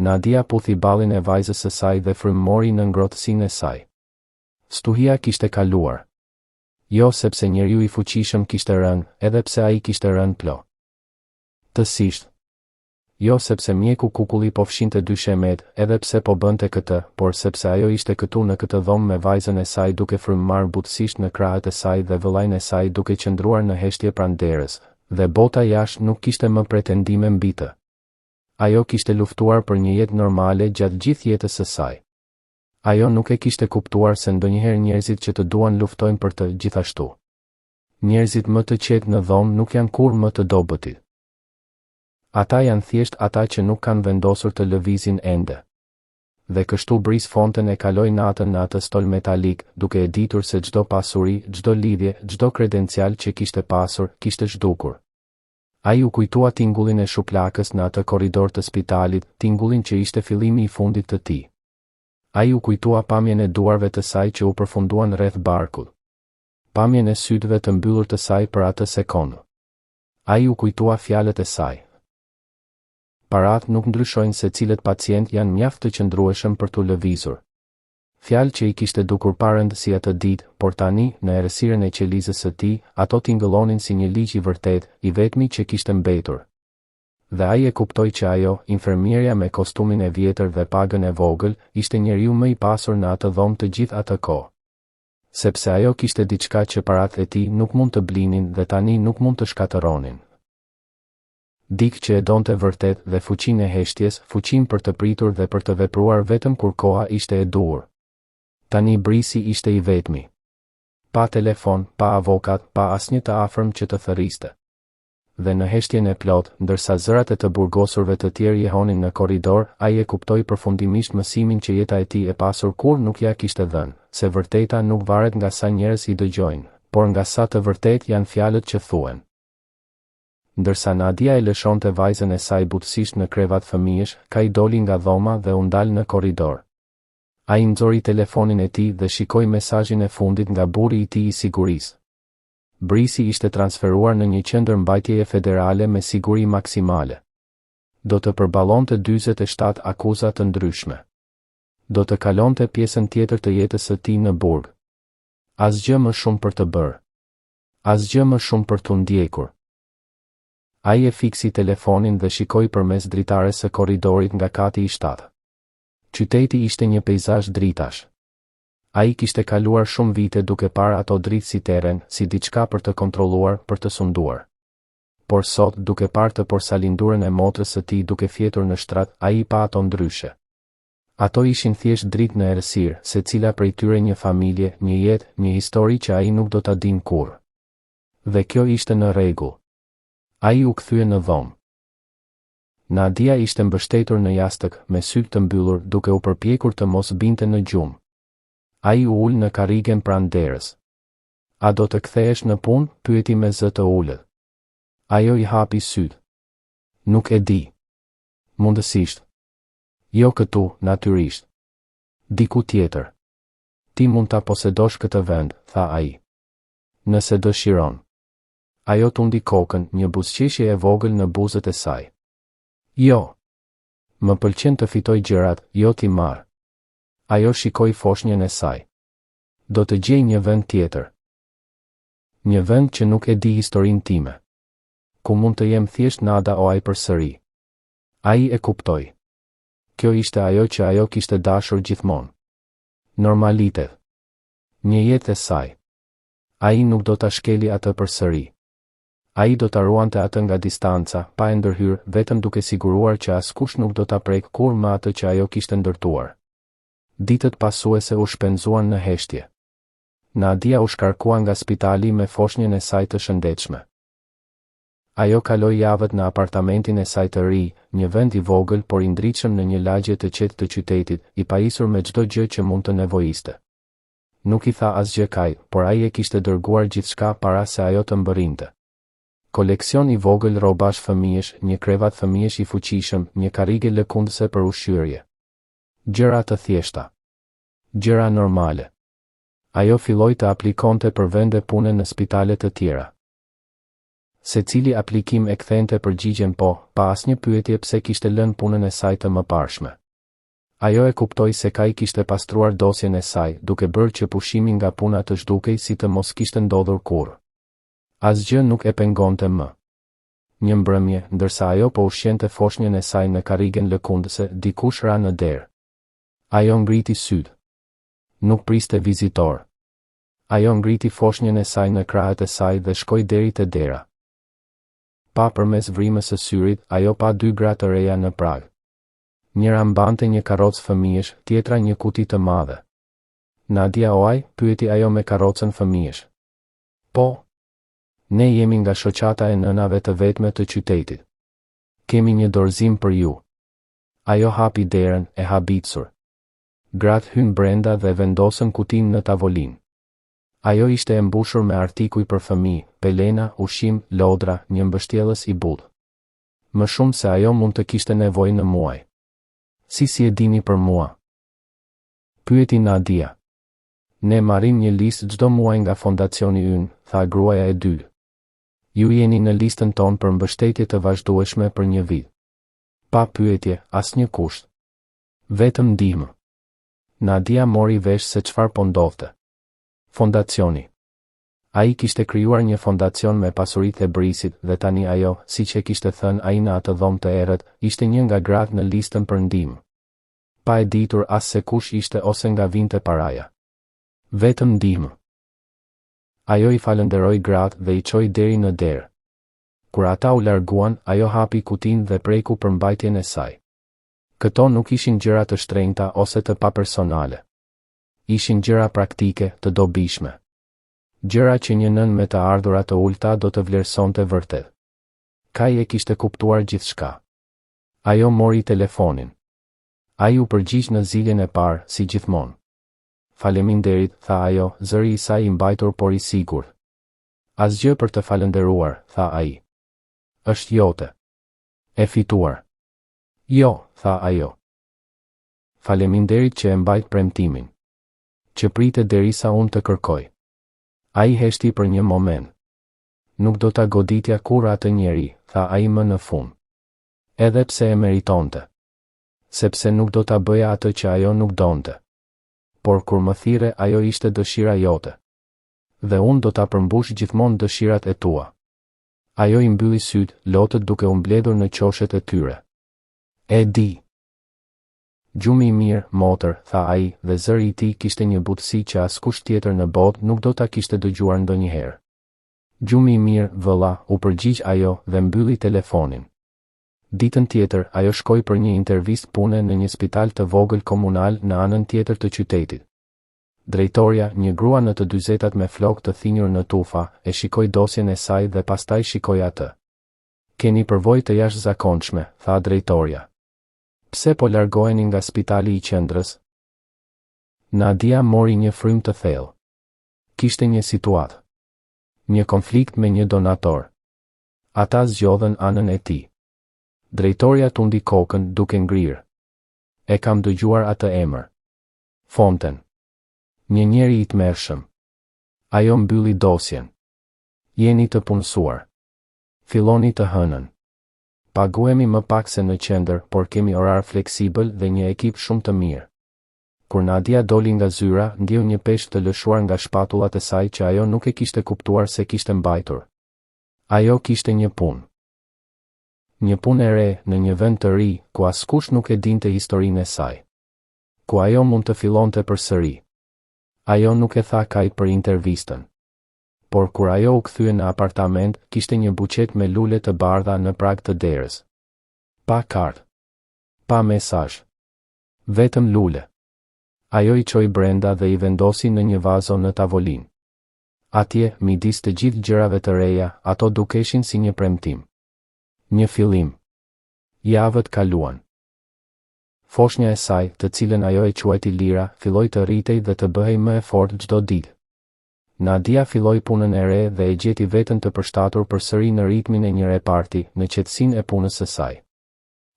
Nadia puthi ballin e vajzës së saj dhe frymëmori në ngrohtësinë e saj. Stuhia kishte kaluar. Jo sepse njeriu i fuqishëm kishte rënë, edhe pse ai kishte rënë plo. Tësisht. Jo sepse mjeku kukulli po fshinte 2 shemet, edhe pse po bënte këtë, por sepse ajo ishte këtu në këtë dhomë me vajzën e saj duke frymëmarrë butësisht në krahët e saj dhe vëllain e saj duke qëndruar në heshtje pranë derës, dhe bota jashtë nuk kishte më pretendime mbi të. Ajo kishte luftuar për një jetë normale gjatë gjithë jetës së saj. Ajo nuk e kishte kuptuar se ndonjëherë njerëzit që të duan luftojnë për të gjithashtu. Njerëzit më të qetë në dhomë nuk janë kurrë më të dobëtit. Ata janë thjesht ata që nuk kanë vendosur të lëvizin ende. Dhe kështu Brice Fontaine e kaloi natën në atë stol metalik, duke e ditur se çdo pasuri, çdo lidhje, çdo kredencial që kishte pasur, kishte zhdukur. Ai u kujtua tingullin e shuplakës në atë korridor të spitalit, tingullin që ishte fillimi i fundit të tij. Ai u kujtua pamjen e duarve të saj që u përfunduan rreth barkut. Pamjen e sytëve të mbyllur të saj për atë sekondë. Ai u kujtua fjalët e saj. Paratë nuk ndryshojnë se cilët pacient janë mjaft të qëndrueshëm për t'u lëvizur. Fjalë që i kishte dukur parënd si atë ditë, por tani, në errësirën e qelizës së tij, ato tingëllonin si një ligj i vërtet, i vetmi që kishte mbetur. Dhe ai e kuptoi që ajo, infermierja me kostumin e vjetër dhe pagën e vogël, ishte njeriu më i pasur në atë dhomë të gjithë atë kohë. sepse ajo kishte diçka që paratë e tij nuk mund të blinin dhe tani nuk mund të shkatëronin. Dikë që e donte vërtet dhe fuqinë e heshtjes, fuqinë për të pritur dhe për të vepruar vetëm kur koha ishte e duhur. Tani Brisi ishte i vetmi. Pa telefon, pa avokat, pa asnjë të afërm që të thërriste. Dhe në heshtjen e plot, ndërsa zërat e të burgosurve të tjerë jehonin në korridor, ai e kuptoi përfundimisht mësimin që jeta e tij e pasur kur nuk ja kishte dhënë, se vërteta nuk varet nga sa njerëz i dëgjojnë, por nga sa të vërtet janë fjalët që thuhen. Ndërsa Nadia e lëshonte vajzën e saj butësisht në krevat fëmijësh, Kai doli nga dhoma dhe u ndal në korridor. Ai nxori telefonin e tij dhe shikoi mesazhin e fundit nga burri i tij i sigurisë. Brisi ishte transferuar në një qendër mbajtjeje federale me siguri maksimale. Do të përballonte 47 akuza të ndryshme. Do të kalonte pjesën tjetër të jetës së tij në burg. Asgjë më shumë për të bërë. Asgjë më shumë për t'u ndjekur. Ai e fiksi telefonin dhe shikoi përmes dritares së korridorit nga kati i 7. Qyteti ishte një peizazh dritash. Ai kishte kaluar shumë vite duke parë ato dritë si terren, si diçka për të kontrolluar, për të sunduar. Por sot, duke parë të porsalindurën e motrës së tij duke fjetur në shtrat, ai pa ato ndryshe. Ato ishin thjesht dritë në errësirë, secila prej tyre një familje, një jetë, një histori që ai nuk do ta dinë kurrë. Dhe kjo ishte në rregull. Ai u kthye në dhomë. Nadia ishte mbështetur në jastëk, me sytë të mbyllur, duke u përpjekur të mos binte në gjumë. Ai u ul në karrigen pranë derës. A do të kthehesh në punë? Pyeti me zë të ulët. Ajo i hapi sytë. Nuk e di. Mundësisht. Jo këtu, natyrisht. Diku tjetër. Ti mund ta posedosh këtë vend, tha ai. Nëse dëshiron. Ajo tundi kokën, një buzëqeshje e vogël në buzët e saj. Jo. Më pëlqen të fitoj gjërat, jo t'i marr. Ajo shikoi foshnjën e saj. Do të gjej një vend tjetër. Një vend që nuk e di historinë time. Ku mund të jem thjesht nada o ai përsëri. Ai e kuptoi. Kjo ishte ajo që ajo kishte dashur gjithmonë. Normalitet. Një jetë e saj. Ai nuk do ta shkeli atë përsëri. Ai do ta ruante atë nga distanca, pa e ndërhyrë, vetëm duke siguruar që askush nuk do ta prek kurrë më atë që ajo kishte ndërtuar. Ditët pasuese u shpenzuan në heshtje. Nadia u shkarkua nga spitali me foshnjën e saj të shëndetshme. Ajo kaloi javët në apartamentin e saj të ri, një vend i vogël por i ndritshëm në një lagje të qetë të qytetit, i pajisur me çdo gjë që mund të nevojiste. Nuk i tha asgjë Kai, por ai e kishte dërguar gjithçka para se ajo të mbërrinte. Koleksion i vogël rrobash fëmijësh, një krevat fëmijësh i fuqishëm, një karrige lëkundëse për ushqyerje. Gjëra të thjeshta. Gjëra normale. Ajo filloi të aplikonte për vende pune në spitale të tjera. Secili aplikim e kthente përgjigjen po, pa asnjë pyetje pse kishte lënë punën e saj të mëparshme. Ajo e kuptoi se Kai kishte pastruar dosjen e saj, duke bërë që pushimi nga puna të zhdukej si të mos kishte ndodhur kurrë. Asgjë nuk e pengonte më. Një mbrëmje, ndërsa ajo po ushqente foshnjën e saj në karrigen lëkundëse, dikush ra në derë. Ajo ngriti sytë. Nuk priste vizitor. Ajo ngriti foshnjën e saj në krahët e saj dhe shkoi deri te dera. Pa përmes vrimës së syrit, ajo pa dy gra të reja në prag. Njëra mbante një karrocë fëmijësh, tjetra një kuti të madhe. Nadia oaj, pyeti ajo me karrocën fëmijësh. Po. Ne jemi nga shoqata e nënave të vetme të qytetit. Kemi një dorëzim për ju. Ajo hapi derën, e habicur. Gratë hynë brenda dhe vendosën kutinë në tavolinë. Ajo ishte e mbushur me artikuj për fëmijë, pelena, ushqim, lodra, një mbështjellës i butë. Më shumë se ajo mund të kishte nevojë në muaj. Si e dini për mua? Pyeti Nadia. Ne marrim një listë çdo muaj nga fondacioni ynë, tha gruaja e dytë. Ju jeni në listën tonë për mbështetje të vazhdueshme për një vit. Pa pyetje, asnjë kusht. Vetëm ndihmë. Nadia mori vesh se çfarë po ndodhte. Fondacioni. Ai kishte krijuar një fondacion me pasuritë e Brisit dhe tani ajo, siç e kishte thënë ai në atë dhomë të errët, ishte një nga gratë në listën për ndihmë. Pa e ditur as se kush ishte ose nga vinte paraja. Vetëm ndihmë. Ajo i falenderoi gratë dhe i çoi deri në derë. Kur ata u larguan, ajo hapi kutinë dhe preku për mbajtjen e saj. Këto nuk ishin gjëra të shtrenjta ose të papersonale. Ishin gjëra praktike, të dobishme. Gjëra që një nën me të ardhura të ulta do të vlerësonte vërtet. Kai e kishte kuptuar gjithçka. Ajo mori telefonin. Ai u përgjigj në ziljen e parë, si gjithmonë. Faleminderit, tha ajo, zëri i saj i mbajtur por i sigurt. Asgjë për të falënderuar, tha ai. Është jote. E fituar. Jo, tha ajo. Faleminderit që e mbajt premtimin. Që prite derisa unë të kërkoj. Ai heshti për një moment. Nuk do ta goditja kur atë njeri, tha ai më në fund. Edhe pse e meritonte. Sepse nuk do ta bëja atë që ajo nuk donte. Por kur më thirre, ajo ishte dëshira jote. Dhe unë do ta përmbush gjithmonë dëshirat e tua. Ajo i mbylli syt, lotët duke u mbledhur në qoshet e tyre. E di. Gjumi i mirë, motër, tha ai, dhe zëri i tij kishte një butësi që askush tjetër në botë nuk do ta kishte dëgjuar ndonjëherë. Gjumi i mirë, vëlla, u përgjigj ajo dhe mbylli telefonin. Ditën tjetër, ajo shkoi për një intervistë pune në një spital të vogël komunal në anën tjetër të qytetit. Drejtoria, një grua në të 40-tat me flokë të thinjur në tufa, e shikoi dosjen e saj dhe pastaj shikoi atë. Keni përvojë të jashtëzakonshme, tha drejtoria. Pse po largoheni nga spitali i qendrës? Nadia mori një frym të thellë. Kishte një situatë. Një konflikt me një donator. Ata zgjodhen anën e tij. Drejtoria tundi kokën duke ngrirë. E kam dëgjuar atë emër. Fonten. Një njeri i tmerrshëm. Ajo mbylli dosjen. Jeni të punësuar. Filloni të hënën. Paguhemi më pak se në qendër, por kemi orar fleksibël dhe një ekip shumë të mirë. Kur Nadia doli nga zyra, ndjeu një peshk të lëshuar nga shpatullat e saj që ajo nuk e kishte kuptuar se kishte mbajtur. Ajo kishte një punë. Një punë e re, në një vend të ri, ku askush nuk e dinte historinë e saj. Ku ajo mund të fillonte përsëri. Ajo nuk e tha Kajt për intervistën. Por kur ajo u kthye në apartament, kishte një buqet me lule të bardha në prag të derës. Pa kartë. Pa mesazh. Vetëm lule. Ajo i çoi brenda dhe i vendosi në një vazo në tavolinë. Atje, midis të gjithë gjërave të reja, ato dukeshin si një premtim. Një fillim. Javët kaluan. Foshnja e saj, të cilën ajo e quajti Lira, filloi të rritej dhe të bëhej më e fortë çdo ditë. Nadia filloi punën e re dhe e gjeti veten të përshtatur përsëri në ritmin e një reparti, në qetësinë e punës së saj.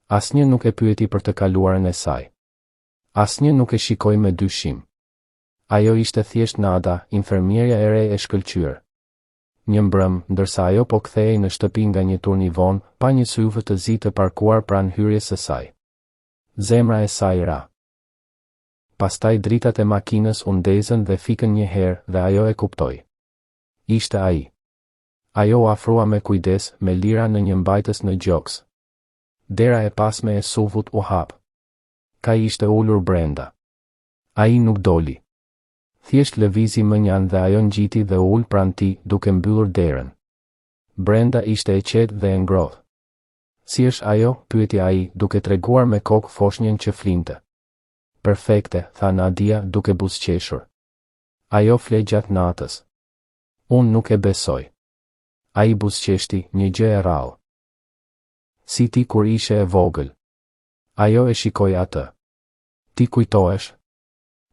Asnjë nuk e pyeti për të kaluarën e saj. Asnjë nuk e shikoi me dyshim. Ajo ishte thjesht Nada, infermierja e re e shkëlqyer. Një mbrëm, ndërsa ajo po kthehej në shtëpi nga një turn i vonë, pa një syve të zi të parkuar pranë hyrjes së saj. Zemra e saj ra. Pastaj dritat e makinës u ndezën dhe fikën një herë dhe ajo e kuptoi. Ishte ai. Ajo u afrua me kujdes, me Lira në një mbajtës në gjoks. Dera e pasme e suvut u hap. Kai ishte ulur brenda. Ai nuk doli. Thjesht lëvizi më njanë dhe ajo ngjiti dhe ul pranë tij duke mbyllur derën. Brenda ishte e qetë dhe e ngrohtë. Si është ajo? Pyeti ai, duke treguar me kokë foshnjën që flinte. Perfekte, tha Nadia duke buzëqeshur. Ajo flej gjatë natës. Unë nuk e besoj. Ai buzëqeshti, një gjë e rrallë. Si ti kur ishe e vogël. Ajo e shikoi atë. Ti kujtohesh?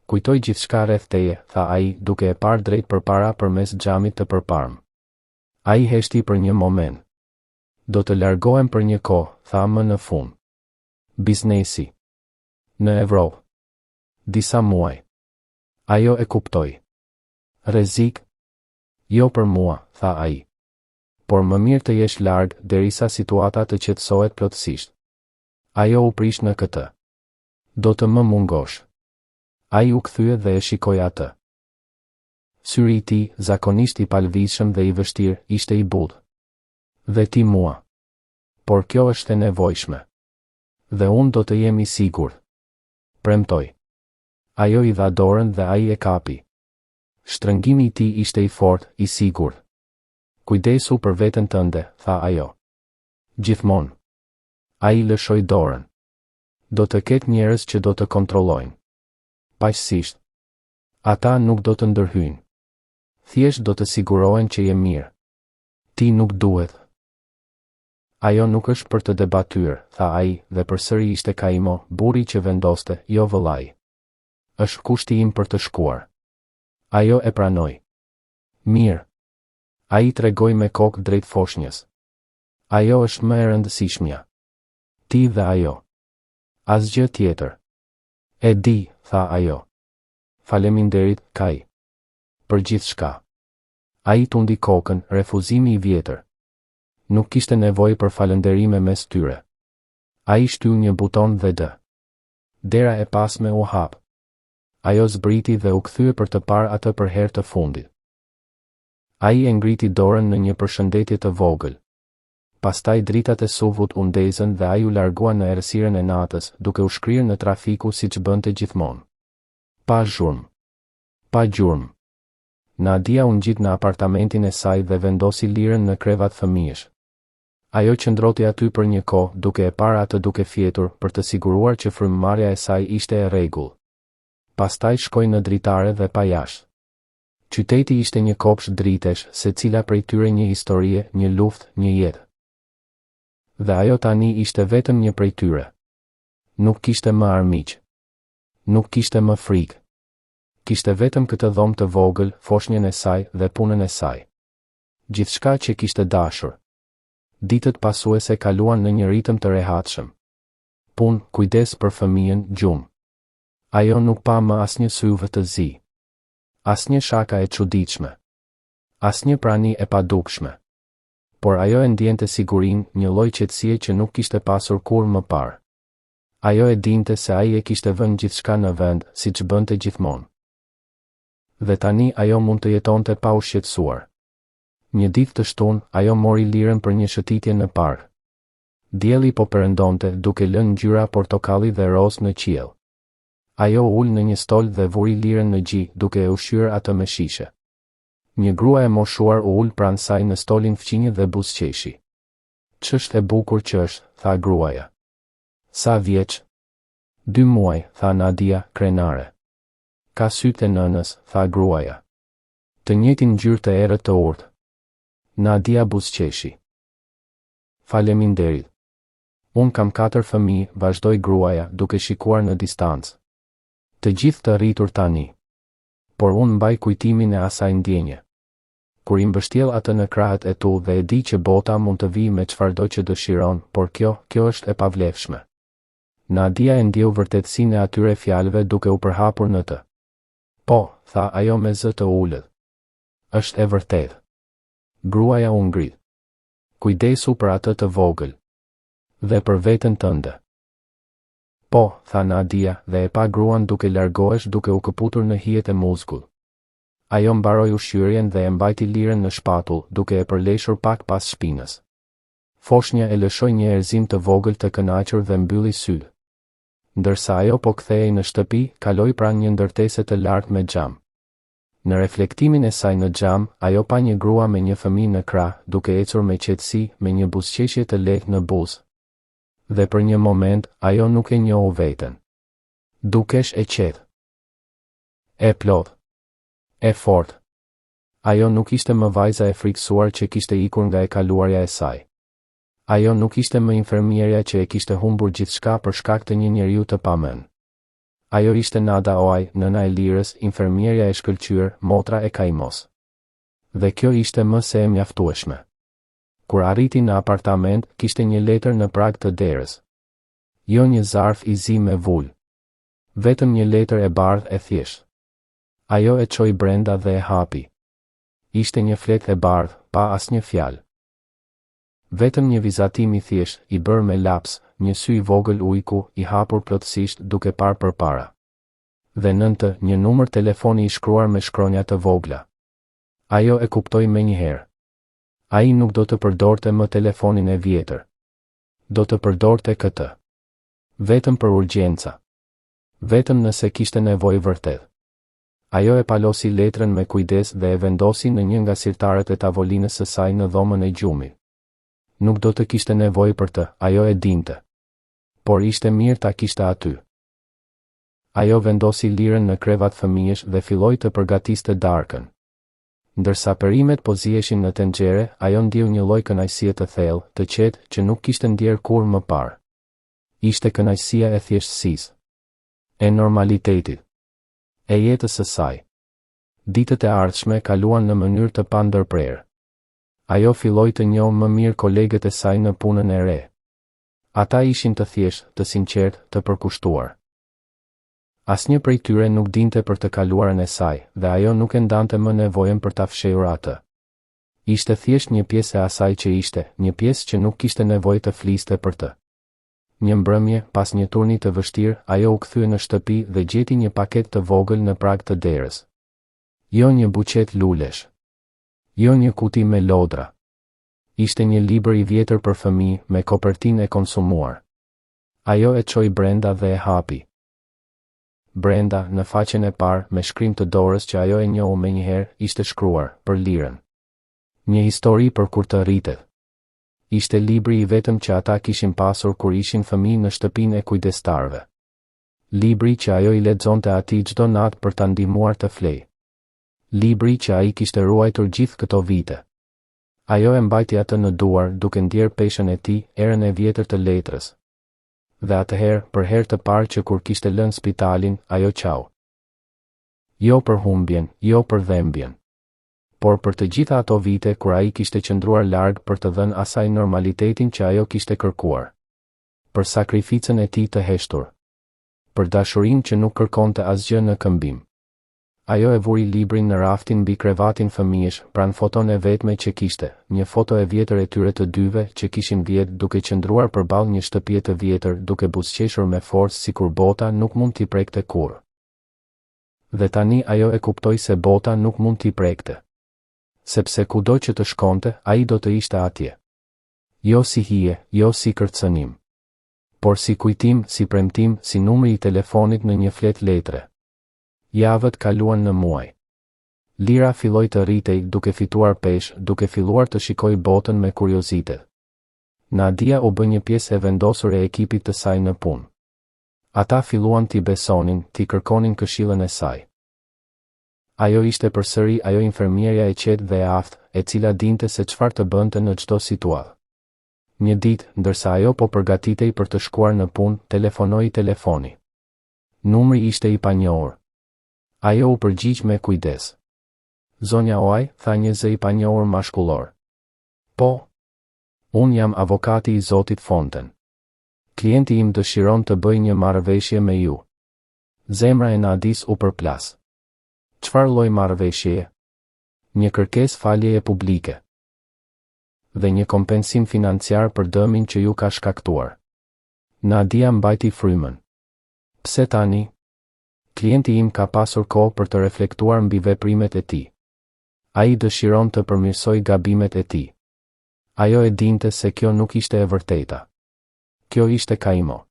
Kujtoj gjithçka rreth teje, tha ai, duke e parë drejt përpara përmes xhamit të përparm. Ai heshti për një moment. Do të largohem për një kohë, tha më në fund. Biznesi. Në Evropë. Disa muaj. Ajo e kuptoi. Rrezik? Jo për mua, tha ai. Por më mirë të jesh larg derisa situata të qetësohet plotësisht. Ajo u prish në këtë. Do të më mungosh. Ai u kthye dhe e shikoi atë. Syri i tij, zakonisht i palvizshëm dhe i vështirë, ishte i butë. Dhe ti mua. Por kjo është e nevojshme. Dhe unë do të jem i sigurt. Premtoj. Ajo i dha dorën dhe ai e kapi. Shtrëngimi I tij ishte I fortë, I sigurt. Kujdesu për veten tënde, tha ajo. Gjithmonë. Ai lëshoi dorën. Do të ketë njerëz që do të kontrollojnë. Paqësisht. Ata nuk do të ndërhyjnë. Thjesht do të sigurohen që je mirë. Ti nuk duhet. Ajo nuk është për të debatyer, tha ai, dhe përsëri ishte Kaimo, burri që vendoste, jo vëllai. Është kushti im për të shkuar. Ajo e pranoi. Mirë. Ai tregoi me kokë drejt foshnjës. Ajo është më e rëndësishmja. Ti dhe ajo. Asgjë tjetër. E di, tha ajo. Faleminderit, Kai. Për gjithçka. Ai tundi kokën, refuzimi I vjetër. Nuk kishte nevojë për falënderime mes tyre. Ai shtyu një buton dhe dera e pasme u hap. Ajo zbriti dhe u kthye për të parë atë për herë të fundit. Ai e ngriti dorën në një përshëndetje të vogël. Pastaj dritat e suvut u ndezën dhe ai u largua në errësirën e natës, duke u shkrirë në trafiku siç bënte gjithmonë. Pa zhurmë. Pa gjurmë. Nadia u ngjit në apartamentin e saj dhe vendosi lirën në krevat fëmijësh. Ajo qëndroti aty për një kohë, duke e parë atë duke fjetur, për të siguruar që frymëmarrja e saj ishte e rregull. Pastaj shkoi në dritare dhe pa jashtë. Qyteti ishte një kopsh dritesh, secila prej tyre një historie, një luftë, një jetë. Dhe ajo tani ishte vetëm një prej tyre. Nuk kishte më armiq. Nuk kishte më frikë. Kishte vetëm këtë dhomë të vogël, foshnjën e saj dhe punën e saj. Gjithçka që kishte dashur. Ditët pasuese kaluan në një ritëm të rehatshëm. Punë, kujdes për fëmijën, gjumë. Ajo nuk pa më asnjë syve të zi. Asnjë shaka e çuditshme. Asnjë prani e padukshme. Por ajo e ndjente sigurinë, një lloj qetësie që nuk kishte pasur kurrë më parë. Ajo e dinte se ai e kishte vënë gjithçka në vend, siç bënte gjithmonë. Dhe tani ajo mund të jetonte pa u shqetësuar. Një ditë të shtunë, ajo mori lirën për një shëtitje në park. Dielli po perëndonte, duke lënë ngjyra portokalli dhe roz në qiell. Ajo ul në një stol dhe vuri lirën në gjy, duke e ushqyer atë me shishe. Një grua e moshuar u ul pranë saj në stolin fqinjë dhe buzëqeshi. Ç'është e bukur që është, tha gruaja. Sa vjeç? 2 muaj, tha Nadia, krenare. Ka sytë e nënës, tha gruaja. Të njëjtin ngjyrë të errët të urtë. Nadia buzëqeshi. Faleminderit. Unë kam 4 fëmijë, vazhdoi gruaja, duke shikuar në distancë. Të gjithë të rritur tani. Por unë mbaj kujtimin e asaj ndjenje. Kur I mbështjell atë në krahët e tu dhe e di që bota mund të vijë me çfarëdo që dëshiron, por kjo është e pavlefshme. Nadia e ndjeu vërtetësinë e atyre fjalëve duke u përhapur në të. Po, tha ajo me zë të ulët. Është e vërtetë. Gruaja u ngrit. Kujdesu për atë të vogël. Dhe për veten tënde. Po, tha Nadia, dhe e pa gruan duke largohesh duke u këputur në hijet e muskut. Ajo mbaroi ushqyerjen dhe e mbajti lirën në shpatull, duke e përleshur pak pas shpinës. Foshnja e lëshoi një erëzim të vogël të kënaqur dhe mbylli sytë. Ndërsa ajo po kthehej në shtëpi, kaloi pranë një ndërtese të lartë me xham. Në reflektimin e saj në xham, ajo pa një grua me një fëmijë në krah, duke ecur me qetësi, me një buzëqeshje të lehtë në buzë. Dhe për një moment, ajo nuk e njohu veten. Dukesh e qetë. E plot. E fort. Ajo nuk ishte më vajza e frikësuar që kishte ikur nga e kaluarja e saj. Ajo nuk ishte më infermierja që e kishte humbur gjithçka për shkak të një njeriu të pamend. Ajo ishte Nada Oaj, nëna e lirës, infermierja e shkëlqyer, motra e Kaimos. Dhe kjo ishte më se e mjaftueshme. Kur arriti në apartament, kishte një letër në prag të derës. Jo një zarf I zi me vull. Vetëm një letër e bardhë e thjeshtë. Ajo e çoi brenda dhe e hapi. Ishte një fletë e bardhë, pa asnjë fjalë. Vetëm një vizatim I thjeshtë, I bërë me laps, një sy I vogël ujku, I hapur plotësisht duke parë përpara. Dhe nëntë, një numër telefoni I shkruar me shkronja të vogla. Ajo e kuptoi menjëherë. Ai nuk do të përdorte më telefonin e vjetër. Do të përdorte këtë. Vetëm për urgjenca. Vetëm nëse kishte nevojë vërtet. Ajo e palosi letrën me kujdes dhe e vendosi në një nga sirtarët e tavolinës së saj në dhomën e gjumit. Nuk do të kishte nevojë për të, ajo e dinte. Por ishte mirë ta kishte aty. Ajo vendosi lirën në krevat fëmijësh dhe filloi të përgatiste darkën. Ndërsa perimet po ziheshin në tenxhere, ajo ndjeu një lloj kënaqësie të thellë, të qetë, që nuk kishte ndjer kur më parë. Ishte kënaqësia e thjeshtësisë, e normalitetit, e jetës së saj. Ditët e ardhshme kaluan në mënyrë të pandërprerë. Ajo filloi të njohë më mirë kolegët e saj në punën e re. Ata ishin të thjeshtë, të sinqertë, të përkushtuar. Asnjë prej tyre nuk dinte për të kaluarën e saj, dhe ajo nuk e ndante më nevojën për ta fshehur atë. Ishte thjesht një pjesë e asaj që ishte, një pjesë që nuk kishte nevojë të fliste për të. Një mbrëmje, pas një turni të vështirë, ajo u kthye në shtëpi dhe gjeti një paketë të vogël në prag të derës. Jo një buqet lulesh. Jo një kuti me lodra. Ishte një libër i vjetër për fëmijë me kopertinë e konsumuar. Ajo e çoi brenda dhe e hapi. Brenda, në faqen e parë, me shkrim të dorës që ajo e njohu menjëherë, ishte shkruar, për lirën. Një histori për kur të rritet. Ishte libri i vetëm që ata kishin pasur kur ishin fëmijë në shtëpinë e kujdestarëve. Libri që ajo i lexonte atij çdo natë për ta ndihmuar të flejë. Libri që ai kishte ruajtur gjithë këto vite. Ajo e mbajti atë në duar duke ndjer peshën e tij, erën e vjetër të letrës. Dhe atëherë, për herë të parë që kur kishte lënë spitalin, ajo qau. Jo për humbjen, jo për dhembjen. Por për të gjitha ato vite kur ai kishte qëndruar larg për të dhënë asaj normalitetin që ajo kishte kërkuar. Për sakrificën e tij të heshtur. Për dashurinë që nuk kërkonte asgjë në këmbim. Ajo e vuri librin në raftin mbi krevatin fëmijësh, pranë foton e vetme që kishte, një foto e vjetër e tyre të dyve që kishin vjet duke qëndruar përballë një shtëpie të vjetër duke buzëqeshur me forcë sikur bota nuk mund t'i prekte kurrë. Dhe tani ajo e kuptoi se bota nuk mund t'i prekte. Sepse kudo që të shkonte, ai do të ishte atje. Jo si hije, jo si kërcënim. Por si kujtim, si premtim, si numri i telefonit në një flet letre. Javët kaluan në muaj. Lira filloi të rritej duke fituar peshë, duke filluar të shikoj botën me kuriozitet. Nadia u bë një pjesë e vendosur e ekipit të saj në punë. Ata filluan t'i besonin, t'i kërkonin këshillën e saj. Ajo ishte përsëri ajo infermierja e qetë dhe e aftë, e cila dinte se çfarë të bënte në çdo situatë. Një ditë, ndërsa ajo po përgatitej për të shkuar në punë, telefonoi telefoni. Numri ishte i panjohur. Ajo u përgjigj me kujdes. Zonja Oaj, tha një zë i panjohur mashkullor. Po. Unë jam avokati i Zotit Fonten. Klienti im dëshiron të bëj një marrëveshje me ju. Zemra e Nadis u përplas. Çfarë lloj marrëveshjeje? Një kërkesë faljeje publike. Dhe një kompensim financiar për dëmin që ju ka shkaktuar. Nadia mbajti frymën. Pse tani? Klienti im ka pasur kohë për të reflektuar mbi veprimet e tij. Ai dëshiron të përmirësoj gabimet e tij. Ajo e dinte se kjo nuk ishte e vërteta. Kjo ishte kaimo.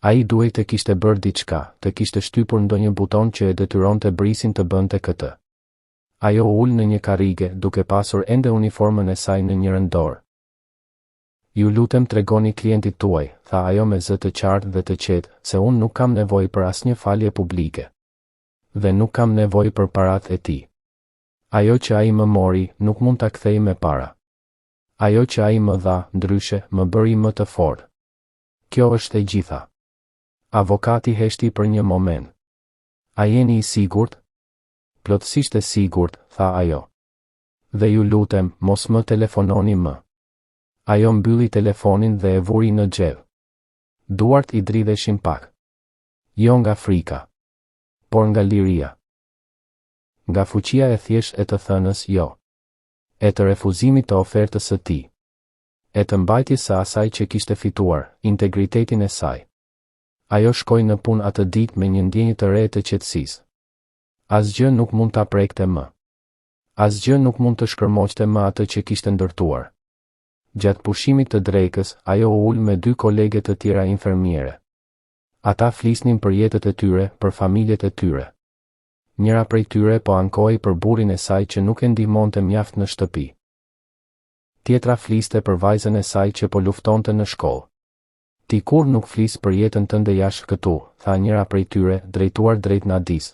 Ai duhej të kishte bërë diçka, të kishte shtypur ndonjë buton që e detyronte brisin të bënte këtë. Ajo ul në një karrige duke pasur ende uniformën e saj në njërën dorë. Ju lutem tregoni klientit tuaj, tha ajo me zë të qartë dhe të qetë, se unë nuk kam nevojë për asnjë falje publike. Dhe nuk kam nevojë për paratë e tij. Ajo që ai më mori, nuk mund ta kthej me para. Ajo që ai më dha, ndryshe, më bëri më të fortë. Kjo është e gjitha. Avokati heshti për një moment. A jeni i sigurt? Plotësisht e sigurt, tha ajo. Dhe ju lutem, mos më telefononi më. Ajo mbylli telefonin dhe e vuri në xhep. Duart i dridheshin pak. Jo nga frika, por nga liria. Nga fuqia e thjesht e të thënës jo. E të refuzimit të ofertës së tij. E të mbajtjes së asaj që kishte fituar, integritetin e saj. Ajo shkoi në punë atë ditë me një ndjenjë të re të qetësisë. Asgjë nuk mund ta prekte më. Asgjë nuk mund të shkërmoqte më atë që kishte ndërtuar. Gjatë pushimit të drekës, ajo u ul me 2 kolege të tjera infermiere. Ata flisnin për jetët e tyre, për familjet e tyre. Njëra prej tyre po ankoi për burrin e saj që nuk e ndihmonte mjaft në shtëpi. Tjetra fliste për vajzën e saj që po luftonte në shkollë. Ti kur nuk flis për jetën tënde jashtë këtu, tha njëra prej tyre, drejtuar drejt Nadis.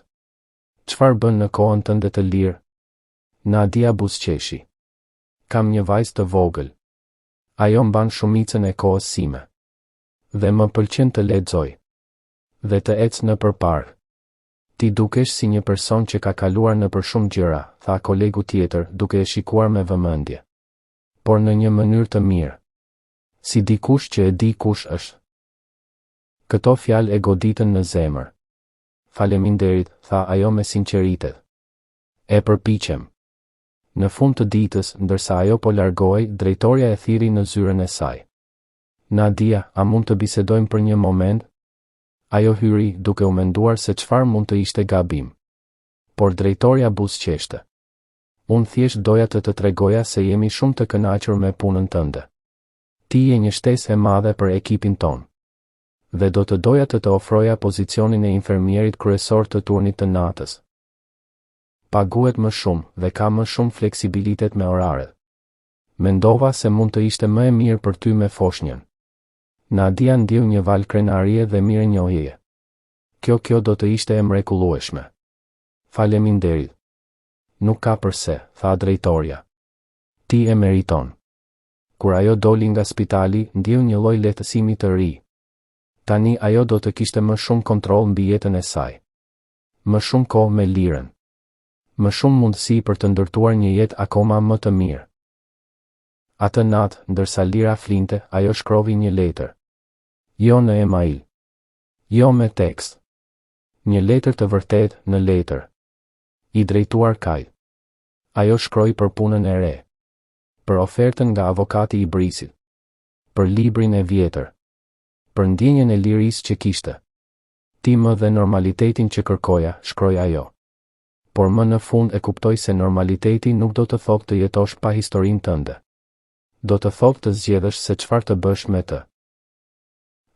Çfarë bën në kohën tënde të lirë? Nadia buzëqeshi. Kam një vajzë të vogël. Ajo mban shumicën e kohës sime. Dhe më pëlqen të lexoj. Dhe të ecë në përparë. Ti dukesh si një person që ka kaluar në për shumë gjëra, tha kolegu tjetër, duke e shikuar me vëmendje. Por në një mënyrë të mirë. Si dikush që e di kush është. Këto fjalë e goditën në zemër. Faleminderit, tha ajo me sinqeritet. E përpiqem. Në fund të ditës, ndërsa ajo po largohej, drejtoria e thiri në zyrën e saj. Nadia, a mund të bisedojmë për një moment? Ajo hyri, duke u menduar se çfarë mund të ishte gabim. Por drejtoria buzëqeshte. Unë thjesht doja të tregoja se jemi shumë të kënaqur me punën tënde. Ti je një shtesë e madhe për ekipin ton. Dhe do të doja të ofroja pozicionin e infermierit kryesor të turnit të natës. Paguhet më shumë dhe ka më shumë fleksibilitet me oraret. Mendova se mund të ishte më e mirë për ty me foshnjën. Nadia ndiu një val krenarie dhe mirënjohjeje. Kjo do të ishte e mrekullueshme. Faleminderit. Nuk ka përse, tha drejtoria. Ti e meriton. Kur ajo doli nga spitali, ndiu një lloj lehtësimi të ri. Tani ajo do të kishte më shumë kontroll mbi jetën e saj. Më shumë kohë me lirën. Më shumë mundësi për të ndërtuar një jetë akoma më të mirë. Atë natë, ndërsa Lira flinte, ajo shkrovi një letër. Jo në email. Jo me tekst. Një letër të vërtet në letër. I drejtuar Kajt. Ajo shkroi për punën e re. Për ofertën nga avokati i Brisit. Për librin e vjetër. Për ndjenjen e lirisë që kishte. Ti më dhe normalitetin që kërkoja, shkroi ajo. Por më në fund e kuptoj se normaliteti nuk do të thotë të jetosh pa historinë tënde. Do të thotë të zgjedhësh se çfarë të bësh me të.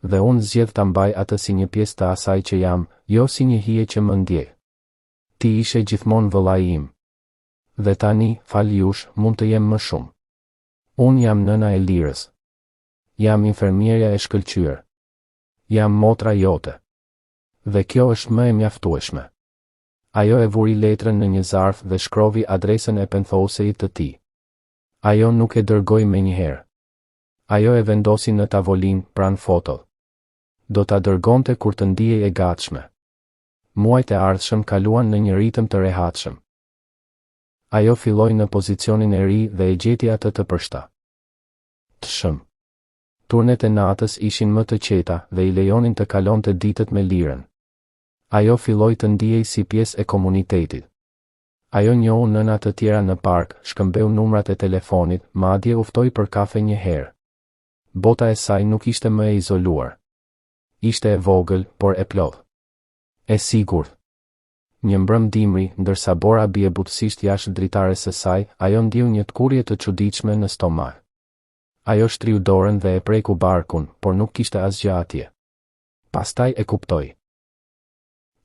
Dhe unë zgjedh ta mbaj atë si një pjesë të asaj që jam, jo si një hije që më ndjej. Ti ishe gjithmonë vëllai im. Dhe tani, fal jush, mund të jem më shumë. Unë jam nëna e Lirës. Jam infermierja e shkëlqyer. Jam motra jote. Dhe kjo është më e mjaftueshme. Ajo e vuri letrën në një zarf dhe shkrovi adresën e penthoseit të tij. Ajo nuk e dërgoi menjëherë. Ajo e vendosi në tavolinë pranë fotot. Do ta dërgonte kur të ndihej e gatshme. Muajt e ardhshëm kaluan në një ritëm të rehatshëm. Ajo filloi në pozicionin e ri dhe e gjeti atë të përshtatshëm. Turnet e natës ishin më të qeta dhe i lejonin të kalonte ditët me lirën. Ajo filloi të ndihej si pjesë e komunitetit. Ajo njohu nëna të tjera në park, shkëmbeu numrat e telefonit, madje u ftoi për kafe një herë. Bota e saj nuk ishte më e izoluar. Ishte e vogël, por e plotë. E sigurt. Një mbrëm dimri, ndërsa Bora bie butësisht jashtë dritares së saj, ajo ndiu një tkurrje të çuditshme në stomak. Ajo shtriu dorën dhe e preku barkun, por nuk kishte asgjë atje. Pastaj e kuptoi.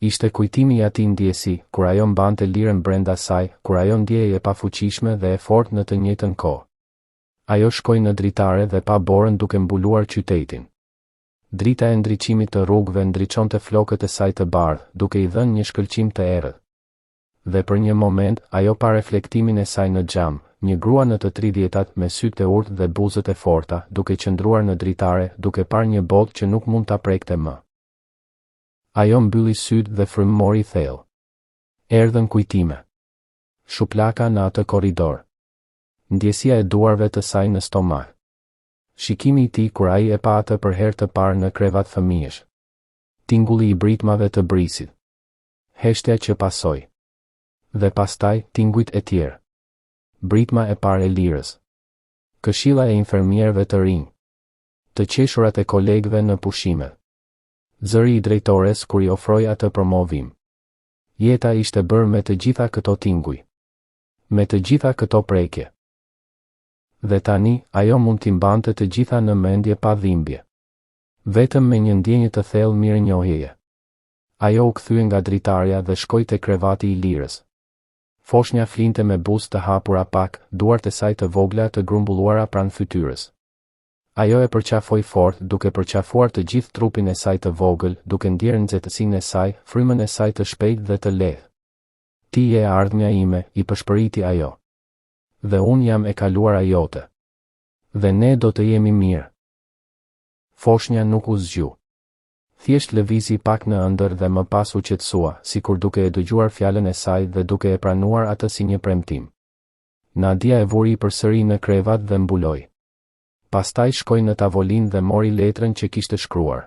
Ishte kujtimi i atij ndjesi, kur ajo mbante lirën brenda saj, kur ajo ndjehej e pafuqishme dhe e fortë në të njëjtën kohë. Ajo shkoi në dritare dhe pa Borën duke mbuluar qytetin. Drita e ndriçimit të rrugëve ndriçonte flokët e saj të bardhë, duke i dhënë një shkëlqim të errët. Dhe për një moment, ajo pa reflektimin e saj në xham, një grua në të 30-tat me sytë e urtë dhe buzët e forta, duke qëndruar në dritare, duke parë një botë që nuk mund ta prekte më. Ajo mbylli sytë dhe frymëmori thellë. Erdhën kujtime. Shuplaka në atë korridor. Ndjesia e duarve të saj në stomak. Shikimi i tij kur ai e pa atë për herë të parë në krevat fëmijësh. Tingulli i britmave të Brisit. Heshtja që pasoi. Dhe pastaj tingujt e tjerë. Britma e parë e Lirës. Këshilla e infermierëve të rinj. Të qeshurat e kolegëve në pushimet. Zëri i drejtores kur i ofroi atë promovim. Jeta ishte bërë me të gjitha këto tinguj. Me të gjitha këto prekje. Dhe tani, ajo mund t'i mbante të gjitha në mendje pa dhimbje. Vetëm me një ndjenjë të thellë mirënjohjeje. Ajo u kthye nga dritarja dhe shkoi te krevati i lirës. Foshnja flinte me buzë të hapura pak, duart e saj të vogla të grumbulluara pranë fytyrës. Ajo e përqafoi fort, duke përqafuar të gjithë trupin e saj të vogël, duke ndjerë nxehtësinë e saj, frymën e saj të shpejtë dhe të lehtë. Ti je ardhmja ime, i përshpëriti ajo. Dhe unë jam e kaluara jote. Dhe ne do të jemi mirë. Foshnja nuk u zgju. Thjesht lëvizi pak në ëndër dhe më pas u qetësua, sikur duke e dëgjuar fjalën e saj dhe duke e pranuar atë si një premtim. Nadia e vuri përsëri në krevat dhe mbuloi. Pastaj shkoi në tavolinë dhe mori letrën që kishte shkruar.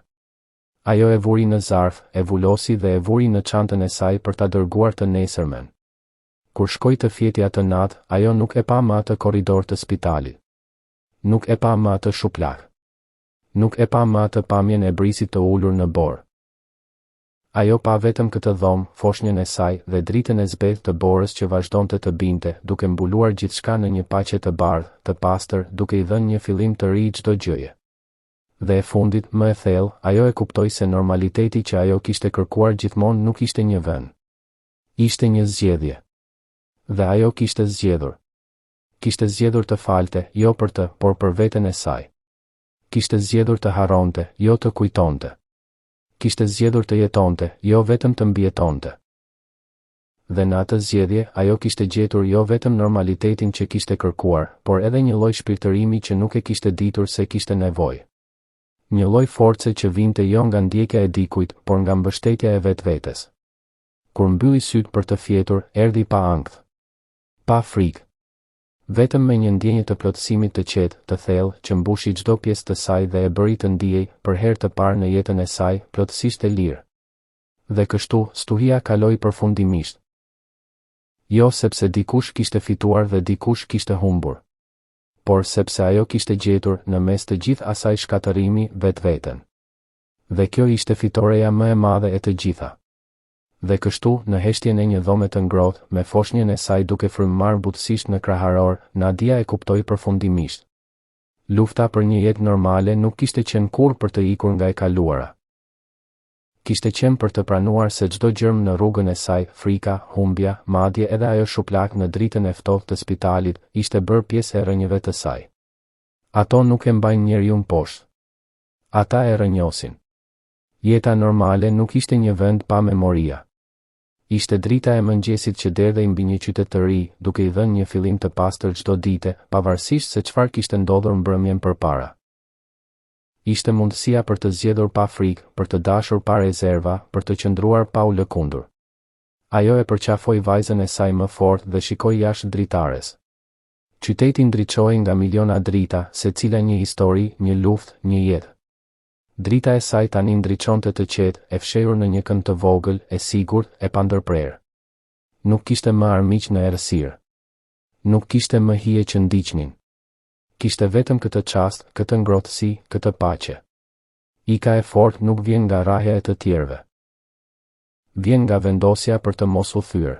Ajo e vuri në zarf, e vulosi dhe e vuri në çantën e saj për ta dërguar të nesërmen. Kur shkoi të fjeti atë natë, ajo nuk e pa më atë korridor të spitalit. Nuk e pa më atë shuplak. Nuk e pa më atë pamjen e brisit të ulur në borë. Ajo pa vetëm këtë dhomë, foshnjën e saj dhe dritën e zbeth të borës që vazhdonte të binte, duke mbuluar gjithçka në një paqe të bardhë, të pastër, duke i dhënë një fillim të ri çdo gjëje. Dhe e fundit, më e thellë, ajo e kuptoi se normaliteti që ajo kishte kërkuar gjithmonë nuk ishte një vend. Ishte një zgjedhje. Dhe ajo kishte zgjedhur. Kishte zgjedhur të falte, jo për të, por për veten e saj. Kishte zgjedhur të harronte, jo të kujtonte. Kishte zgjedhur të jetonte, jo vetëm të mbijetonte. Dhe në atë zgjedhje, ajo kishte gjetur jo vetëm normalitetin që kishte kërkuar, por edhe një lloj shpirtërimi që nuk e kishte ditur se kishte nevojë. Një lloj force që vinte jo nga ndjekja e dikujt, por nga mbështetja e vetvetes. Kur mbylli syt për të fjetur, erdhi pa ankth. Pa frikë. Vetëm me një ndjenjë të plotësimit të qetë, të thellë, që mbushi çdo pjesë të saj dhe e bëri të ndiej, për herë të parë në jetën e saj, plotësisht e lirë. Dhe kështu, stuhia kaloi përfundimisht. Jo sepse dikush kishte fituar dhe dikush kishte humbur, por sepse ajo kishte gjetur, në mes të gjithë asaj shkatërimi, vetveten. Dhe kjo ishte fitoreja më e madhe e të gjitha. Dhe kështu, në heshtjen e një dhome të ngrohtë, me foshnjën e saj duke frymëmarr butësisht në kraharor, Nadia e kuptoi përfundimisht. Lufta për një jetë normale nuk kishte qenë kurrë për të ikur nga e kaluara. Kishte qenë për të pranuar se çdo gjërm në rrugën e saj, frika, humbja, madje edhe ajo shuplak në dritën e ftohtë të spitalit, ishte bërë pjesë e rrënjëve të saj. Ato nuk e mbajnë njeriun poshtë. Ata e rrënjosin. Jeta normale nuk ishte një vend pa memoria. Ishte drita e mëngjesit që derdhej mbi një qytet të ri, duke i dhënë një fillim të pastër çdo dite, pavarësisht se çfarë kishte ndodhur mbrëmjen përpara. Ishte mundësia për të zgjedhur pa frikë, për të dashur pa rezerva, për të qëndruar pa u lëkundur. Ajo e përqafoi vajzën e saj më fort dhe shikoi jashtë dritares. Qyteti ndriçoi nga miliona drita, secila një histori, një luftë, një jetë. Drita e saj tani ndriçonte të qetë, e fshehur në një kënd të vogël, e sigurt, e pandërprerë. Nuk kishte më armiq në errësirë. Nuk kishte më hije që ndiqnin. Kishte vetëm këtë çast, këtë ngrohtësi, këtë paqe. Ika e fortë nuk vjen nga rrahja e të tjerëve. Vjen nga vendosja për të mos u thyer.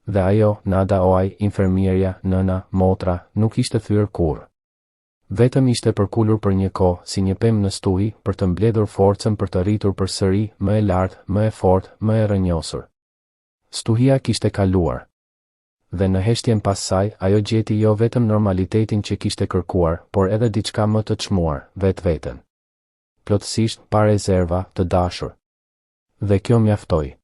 Dhe ajo, Nada Oaj, infermierja, nëna, motra, nuk ishte thyer kurrë. Vetëm ishte përkulur për një kohë, si një pemë në stuhi, për të mbledhur forcën për të rritur përsëri, më e lartë, më e fortë, më e rrënjosur. Stuhia kishte kaluar. Dhe në heshtjen pas saj, ajo gjeti jo vetëm normalitetin që kishte kërkuar, por edhe diçka më të çmuar, vetveten. Plotësisht, pa rezerva, të dashur. Dhe kjo mjaftoi.